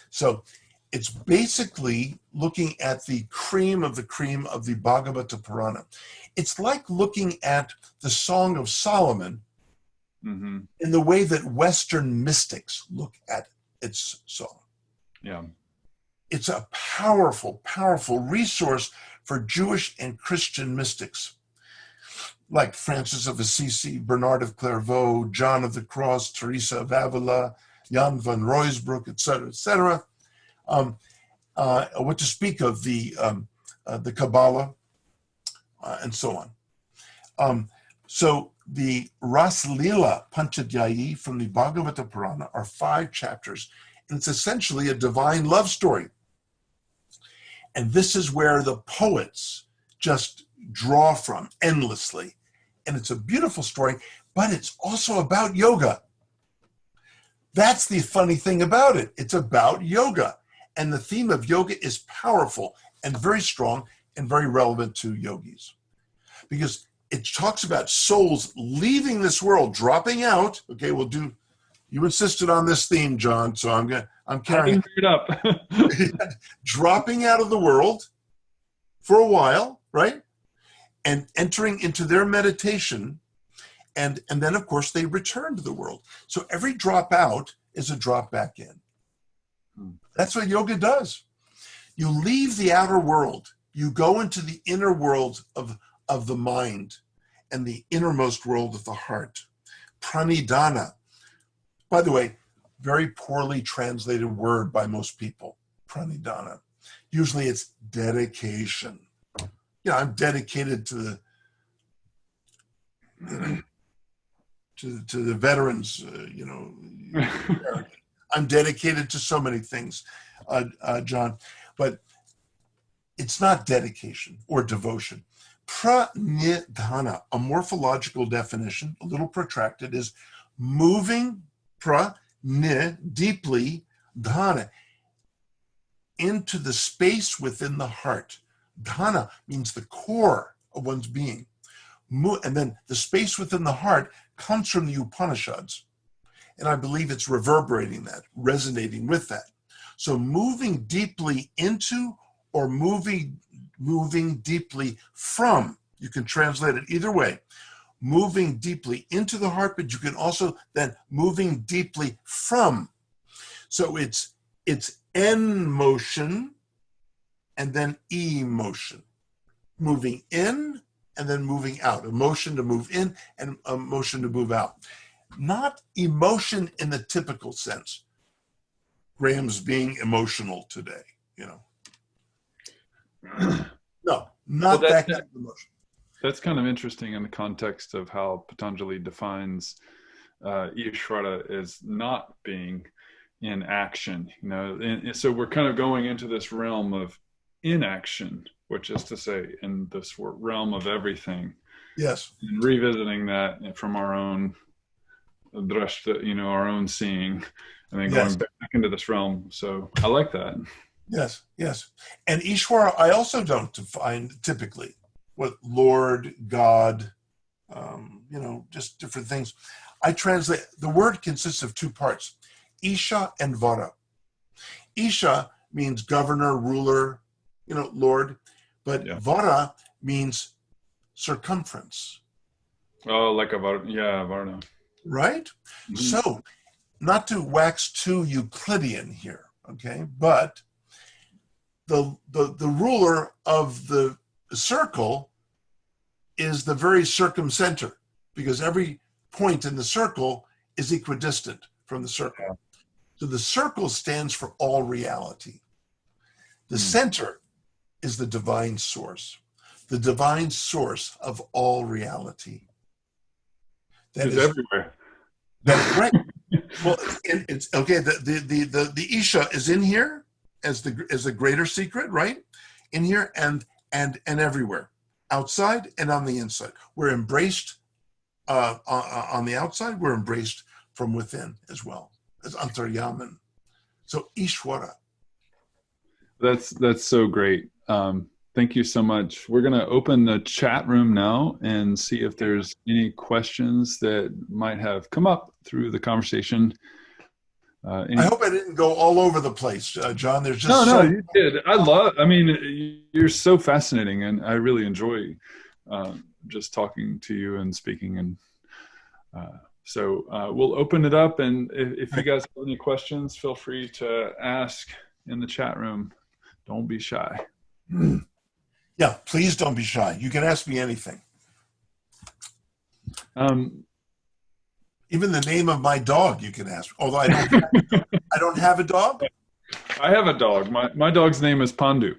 So it's basically looking at the cream of the Bhagavata Purana. It's like looking at the Song of Solomon in the way that Western mystics look at its song. Yeah. It's a powerful, powerful resource for Jewish and Christian mystics, like Francis of Assisi, Bernard of Clairvaux, John of the Cross, Teresa of Avila, Jan van Rooisbroek, etc., etc. What to speak of the Kabbalah, and so on. So the Ras Leela Panchadhyayi from the Bhagavata Purana are 5 chapters, and it's essentially a divine love story. And this is where the poets just draw from endlessly. And it's a beautiful story, but it's also about yoga. That's the funny thing about it. It's about yoga. And the theme of yoga is powerful and very strong and very relevant to yogis. Because it talks about souls leaving this world, dropping out. Okay, you insisted on this theme, John, so I'm carrying it up. dropping out of the world for a while, right? And entering into their meditation. And then, of course, they return to the world. So every drop out is a drop back in. That's what yoga does. You leave the outer world. You go into the inner world of the mind and the innermost world of the heart. Pranidhana. By the way, very poorly translated word by most people, pranidhana. Usually it's dedication. I'm dedicated to the veterans, I'm dedicated to so many things, John, but it's not dedication or devotion. Pranidhana, a morphological definition, a little protracted, is moving deeply, dhana, into the space within the heart. Dhana means the core of one's being. And then the space within the heart comes from the Upanishads. And I believe it's reverberating that, resonating with that. So moving deeply into or moving deeply from, you can translate it either way. Moving deeply into the heart, but you can also then moving deeply from. So it's N motion and then E motion. Moving in and then moving out. A motion to move in and a motion to move out. Not emotion in the typical sense. Graham's being emotional today, No, not that kind of emotion. That's kind of interesting in the context of how Patanjali defines Ishvara as not being in action. And so we're kind of going into this realm of inaction, which is to say, in this realm of everything. Yes. And revisiting that from our own drashta, our own seeing, and then going back into this realm. So I like that. Yes. And Ishvara, I also don't define typically what Lord, God, just different things. I translate, the word consists of two parts, Isha and Vara. Isha means governor, ruler, Lord, but Vara means circumference. Oh, like a Varna. Right? Mm-hmm. So, not to wax too Euclidean here, okay, but the ruler of the circle is the very circumcenter, because every point in the circle is equidistant from the circle. So the circle stands for all reality. The center is the divine source of all reality. That is everywhere. That's right. Well, it's okay. The Isha is in here as the greater secret, right? In here and everywhere, outside and on the inside. We're embraced on the outside. We're embraced from within as well as Antaryaman. So Ishwara. That's so great. Thank you so much. We're going to open the chat room now and see if there's any questions that might have come up through the conversation. I hope I didn't go all over the place, John. There's just no, you did. You're so fascinating, and I really enjoy just talking to you and speaking. And so we'll open it up, and if you guys have any questions, feel free to ask in the chat room. Don't be shy. Yeah, please don't be shy. You can ask me anything. Even the name of my dog you can ask. Although I don't have a dog. I have a dog. My dog's name is Pandu.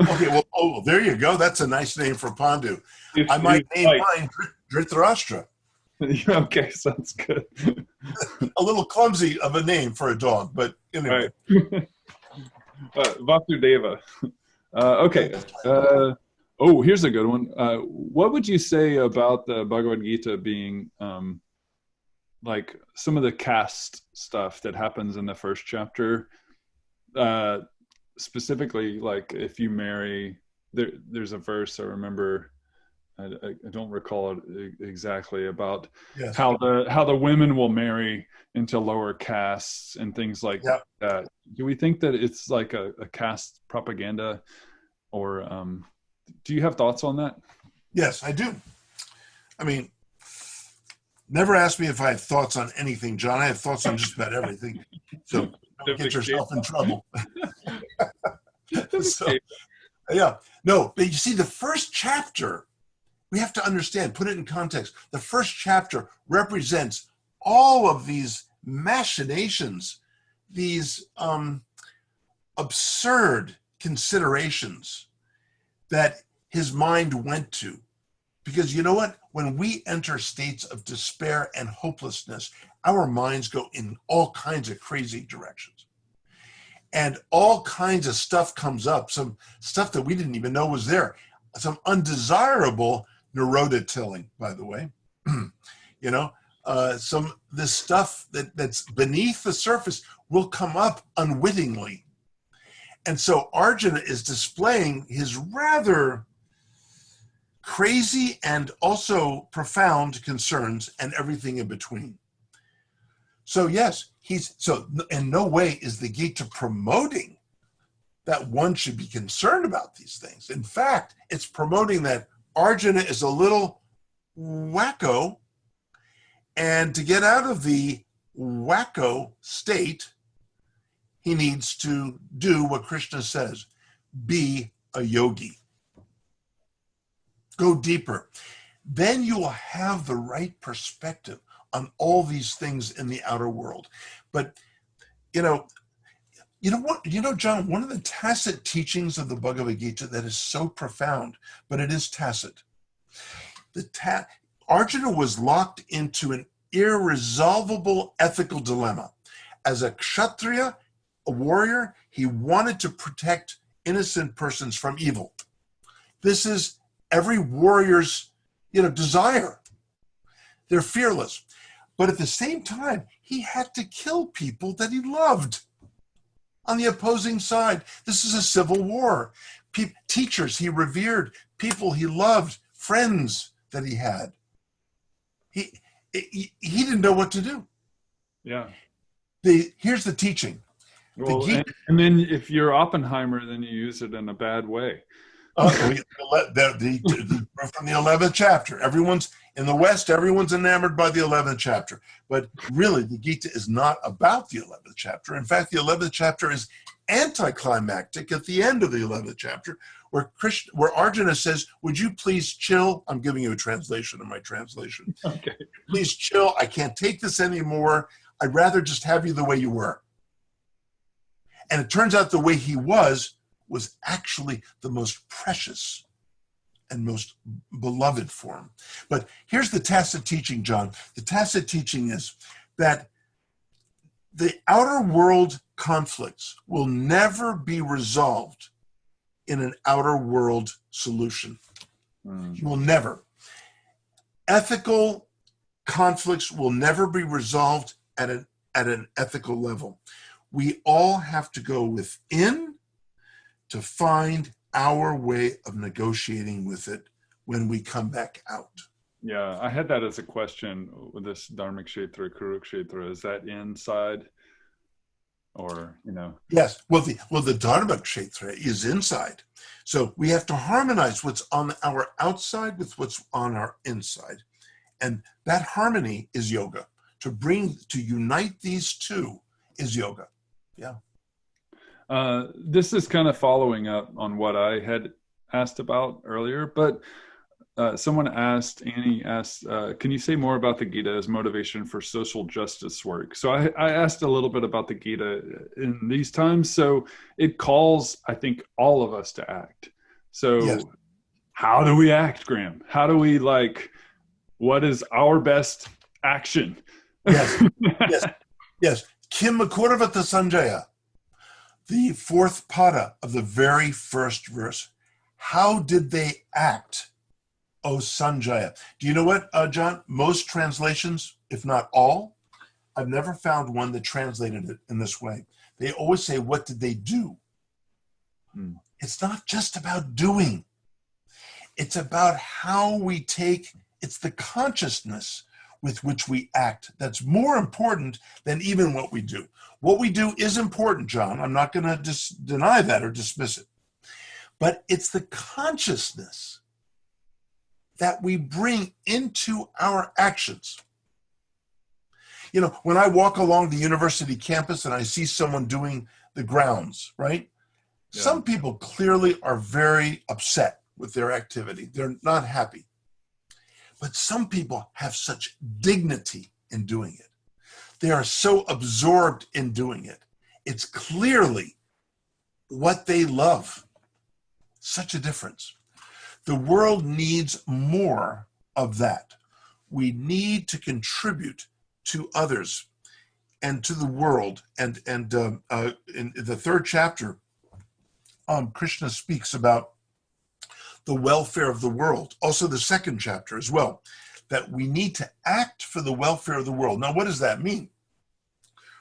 Okay, well, there you go. That's a nice name for Pandu. I might name mine Dhritarashtra. Okay, sounds good. A little clumsy of a name for a dog, but anyway. Right. Vasudeva. Okay. Here's a good one. What would you say about the Bhagavad-Gita being like some of the caste stuff that happens in the first chapter? Specifically, like if you marry, there's a verse I remember. I don't recall it exactly about how the women will marry into lower castes and things like that. Do we think that it's like a caste propaganda, or do you have thoughts on that? Yes, I do. I mean, never ask me if I have thoughts on anything, John. I have thoughts on just about everything. So don't get yourself in trouble. No, but you see, the first chapter, we have to understand, put it in context. The first chapter represents all of these machinations, these absurd considerations that his mind went to. Because you know what? When we enter states of despair and hopelessness, our minds go in all kinds of crazy directions. And all kinds of stuff comes up, some stuff that we didn't even know was there. Some undesirable neurotilling, by the way. This stuff that's beneath the surface will come up unwittingly. And so Arjuna is displaying his rather crazy and also profound concerns and everything in between. So yes, in no way is the Gita promoting that one should be concerned about these things. In fact, it's promoting that Arjuna is a little wacko, and to get out of the wacko state, he needs to do what Krishna says, be a yogi. Go deeper. Then you will have the right perspective on all these things in the outer world. But, John, one of the tacit teachings of the Bhagavad Gita that is so profound, but it is tacit. Arjuna was locked into an irresolvable ethical dilemma. As a kshatriya, a warrior, he wanted to protect innocent persons from evil. This is every warrior's, desire. They're fearless. But at the same time, he had to kill people that he loved on the opposing side. This is a civil war. Teachers he revered, people he loved, friends that he had. he didn't know what to do. Yeah. Here's the teaching. Well, and then if you're Oppenheimer, then you use it in a bad way. From the 11th chapter. Everyone's in the West, everyone's enamored by the 11th chapter. But really, the Gita is not about the 11th chapter. In fact, the 11th chapter is anticlimactic at the end of the 11th chapter, where Arjuna says, would you please chill? I'm giving you a translation of my translation. Okay. Please chill. I can't take this anymore. I'd rather just have you the way you were. And it turns out the way he was actually the most precious and most beloved for him. But here's the tacit teaching, John. The tacit teaching is that the outer world conflicts will never be resolved in an outer world solution. You will never. Ethical conflicts will never be resolved at an ethical level. We all have to go within to find our way of negotiating with it when we come back out. Yeah, I had that as a question with this Dharmic Kshetra, Kurukshetra. Is that inside or, Yes, well, the Dharmic Kshetra is inside. So we have to harmonize what's on our outside with what's on our inside. And that harmony is yoga. To unite these two is yoga. Yeah. This is kind of following up on what I had asked about earlier, but Annie asked, can you say more about the Gita as motivation for social justice work? So I asked a little bit about the Gita in these times. So it calls, I think, all of us to act. So yes. How do we act, Graham? How do we what is our best action? Yes, yes. Kim Makurvata Sanjaya. The fourth pada of the very first verse. How did they act, O Sanjaya? Do you know what, John? Most translations, if not all, I've never found one that translated it in this way. They always say, what did they do? It's not just about doing. It's about how we it's the consciousness with which we act that's more important than even what we do. What we do is important, John. I'm not going to deny that or dismiss it. But it's the consciousness that we bring into our actions. When I walk along the university campus and I see someone doing the grounds, right? Yeah. Some people clearly are very upset with their activity. They're not happy. But some people have such dignity in doing it. They are so absorbed in doing it. It's clearly what they love. Such a difference. The world needs more of that. We need to contribute to others and to the world. And in the third chapter, Krishna speaks about the welfare of the world. Also the second chapter as well, that we need to act for the welfare of the world. Now, what does that mean?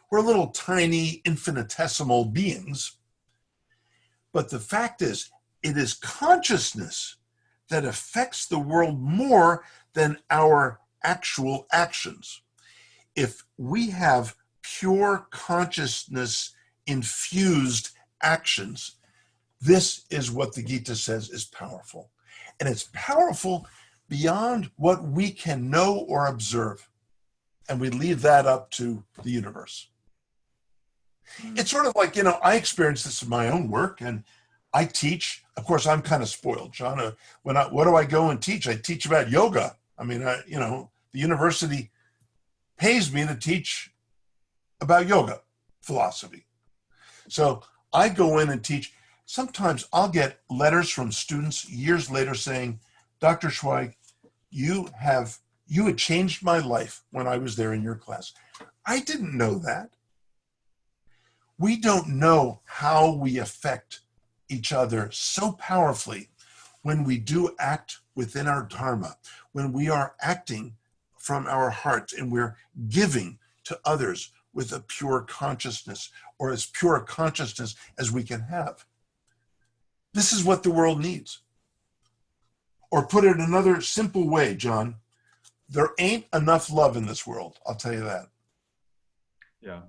We're little tiny infinitesimal beings, but the fact is, it is consciousness that affects the world more than our actual actions. If we have pure consciousness infused actions, this is what the Gita says is powerful. And it's powerful beyond what we can know or observe. And we leave that up to the universe. It's sort of like, I experience this in my own work and I teach. Of course, I'm kind of spoiled, John. What do I go and teach? I teach about yoga. I mean, the university pays me to teach about yoga philosophy. So I go in and teach. Sometimes I'll get letters from students years later saying, Dr. Schweig, you had changed my life when I was there in your class. I didn't know that. We don't know how we affect each other so powerfully when we do act within our dharma, when we are acting from our heart and we're giving to others with a pure consciousness, or as pure a consciousness as we can have. This is what the world needs. Or put it another simple way, John, There ain't enough love in this world. I'll tell you that. Yeah.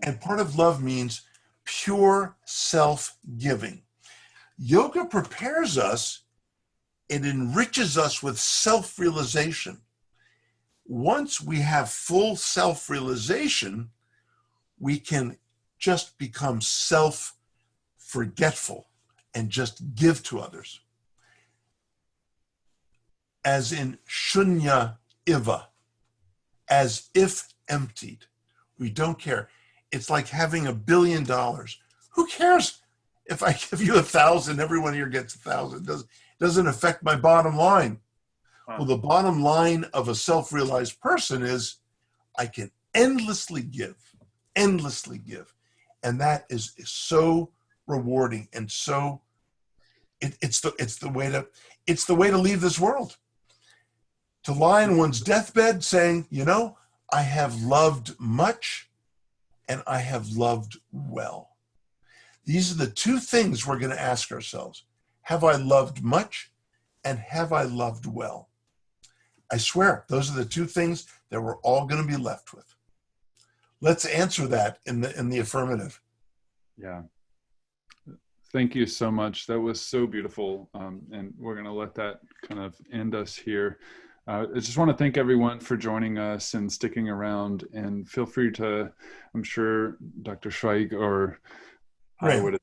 And part of love means pure self-giving. Yoga prepares us, it enriches us with self-realization. Once we have full self-realization, we can just become self-forgetful and just give to others. As in shunya iva, as if emptied. We don't care. It's like having $1 billion. Who cares if I give you 1,000, everyone here gets 1,000? Doesn't affect my bottom line. Wow. Well, the bottom line of a self-realized person is I can endlessly give. And that is so rewarding, and so it's the way to leave this world. To lie on one's deathbed saying, I have loved much and I have loved well. These are the two things we're going to ask ourselves. Have I loved much and have I loved well? I swear, those are the two things that we're all going to be left with. Let's answer that in the affirmative. Yeah. Thank you so much. That was so beautiful. And we're going to let that kind of end us here. I just want to thank everyone for joining us and sticking around, and feel free to, I'm sure Dr. Schweig or I would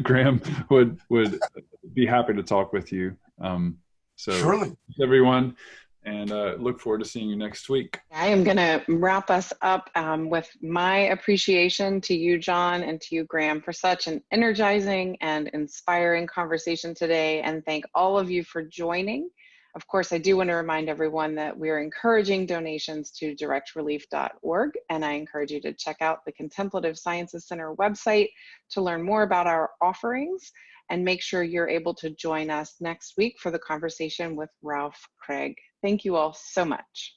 Graham would be happy to talk with you. So surely, everyone, and look forward to seeing you next week. I am going to wrap us up with my appreciation to you, John, and to you, Graham, for such an energizing and inspiring conversation today, and thank all of you for joining. Of course, I do want to remind everyone that we're encouraging donations to directrelief.org, and I encourage you to check out the Contemplative Sciences Center website to learn more about our offerings, and make sure you're able to join us next week for the conversation with Ralph Craig. Thank you all so much.